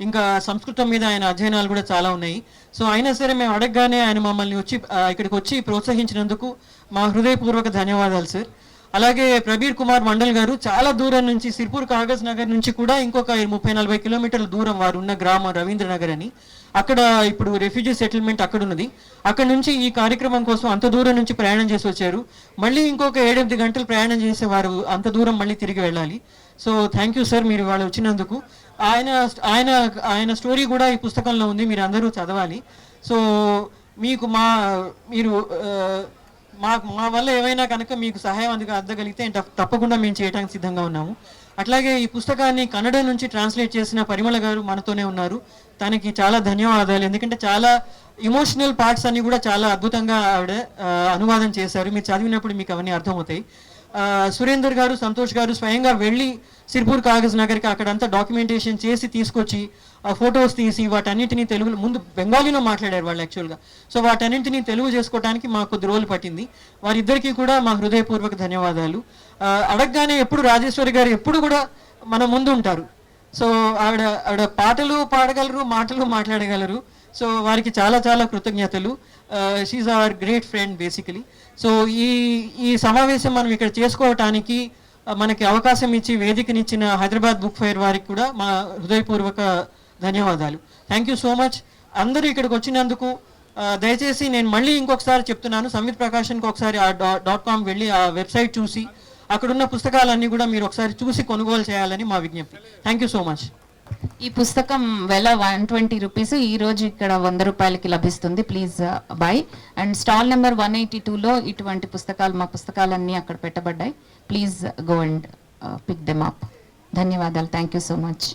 ఇంకా సంస్కృతం మీద ఆయన అధ్యయనాలు కూడా చాలా ఉన్నాయి. సో అయినా సరే మేము అడగగానే ఆయన మమ్మల్ని ఇక్కడికి వచ్చి ప్రోత్సహించినందుకు మా హృదయపూర్వక ధన్యవాదాలు సార్. అలాగే ప్రబీర్ కుమార్ మండల్ గారు చాలా దూరం నుంచి, సిర్పూర్ కాగజ్ నగర్ నుంచి కూడా ఇంకొక 30-40 కిలోమీటర్ల దూరం వారు ఉన్న గ్రామం రవీంద్రనగర్ అని, అక్కడ ఇప్పుడు రెఫ్యూజీ సెటిల్మెంట్ అక్కడ ఉన్నది. అక్కడ నుంచి ఈ కార్యక్రమం కోసం అంత దూరం నుంచి ప్రయాణం చేసి వచ్చారు. మళ్ళీ ఇంకొక 7-8 గంటలు ప్రయాణం చేసే వారు అంత దూరం మళ్ళీ తిరిగి వెళ్ళాలి. సో థ్యాంక్ యూ సార్, మీరు వాళ్ళు వచ్చినందుకు. ఆయన స్టోరీ కూడా ఈ పుస్తకంలో ఉంది, మీరు అందరూ చదవాలి. సో మీకు మీరు మా వల్ల ఏమైనా కనుక మీకు సహాయం అందగలిగితే తప్పకుండా మేము చేయడానికి సిద్ధంగా ఉన్నాము. అట్లాగే ఈ పుస్తకాన్ని కన్నడ నుంచి ట్రాన్స్లేట్ చేసిన పరిమళ గారు మనతోనే ఉన్నారు. తనకి చాలా ధన్యవాదాలు, ఎందుకంటే చాలా ఇమోషనల్ పార్ట్స్ అన్ని కూడా చాలా అద్భుతంగా ఆవిడ అనువాదం చేశారు. మీరు చదివినప్పుడు మీకు అవన్నీ అర్థమవుతాయి. సురేందర్ గారు, సంతోష్ గారు స్వయంగా వెళ్ళి సిర్పూర్ కాగజ్ నగర్కి అక్కడంతా డాక్యుమెంటేషన్ చేసి తీసుకొచ్చి ఫొటోస్ తీసి వాటన్నింటినీ తెలుగులో, ముందు బెంగాలీలో మాట్లాడారు వాళ్ళు యాక్చువల్గా. సో వాటన్నింటినీ తెలుగు చేసుకోవడానికి మాకు కొద్ది రోజులు పట్టింది. వారిద్దరికీ కూడా మా హృదయపూర్వక ధన్యవాదాలు. అడగగానే ఎప్పుడు రాజేశ్వరి గారు ఎప్పుడు కూడా మన ముందు ఉంటారు. సో ఆవిడ పాటలు పాడగలరు, మాటలు మాట్లాడగలరు. సో వారికి చాలా చాలా కృతజ్ఞతలు. She's our great friend basically. So ఈ సమావేశం మనం ఇక్కడ చేసుకోవటానికి మనకి అవకాశం ఇచ్చి వేదికనిచ్చిన హైదరాబాద్ బుక్ ఫెయిర్ వారికి కూడా మా హృదయపూర్వక ధన్యవాదాలు. Thank you so much. అందరూ ఇక్కడికి వచ్చినందుకు దయచేసి నేను మళ్ళీ ఇంకొకసారి చెప్తున్నాను, సంవిత్ ప్రకాషన్కి ఒకసారి ఆ .com వెళ్ళి ఆ వెబ్సైట్ చూసి అక్కడున్న పుస్తకాలన్నీ కూడా మీరు ఒకసారి చూసి కొనుగోలు చేయాలని మా విజ్ఞప్తి. Thank you so much. ఈ పుస్తకం వెల 120 రూపీస్, ఈ రోజు ఇక్కడ 100 రూపాయలకి లభిస్తుంది. Please buy. And stall number 182లో ఇటువంటి పుస్తకాలు, మా పుస్తకాలన్నీ అక్కడ పెట్టబడ్డాయి. Please go and pick them up. ధన్యవాదాలు. Thank you so much.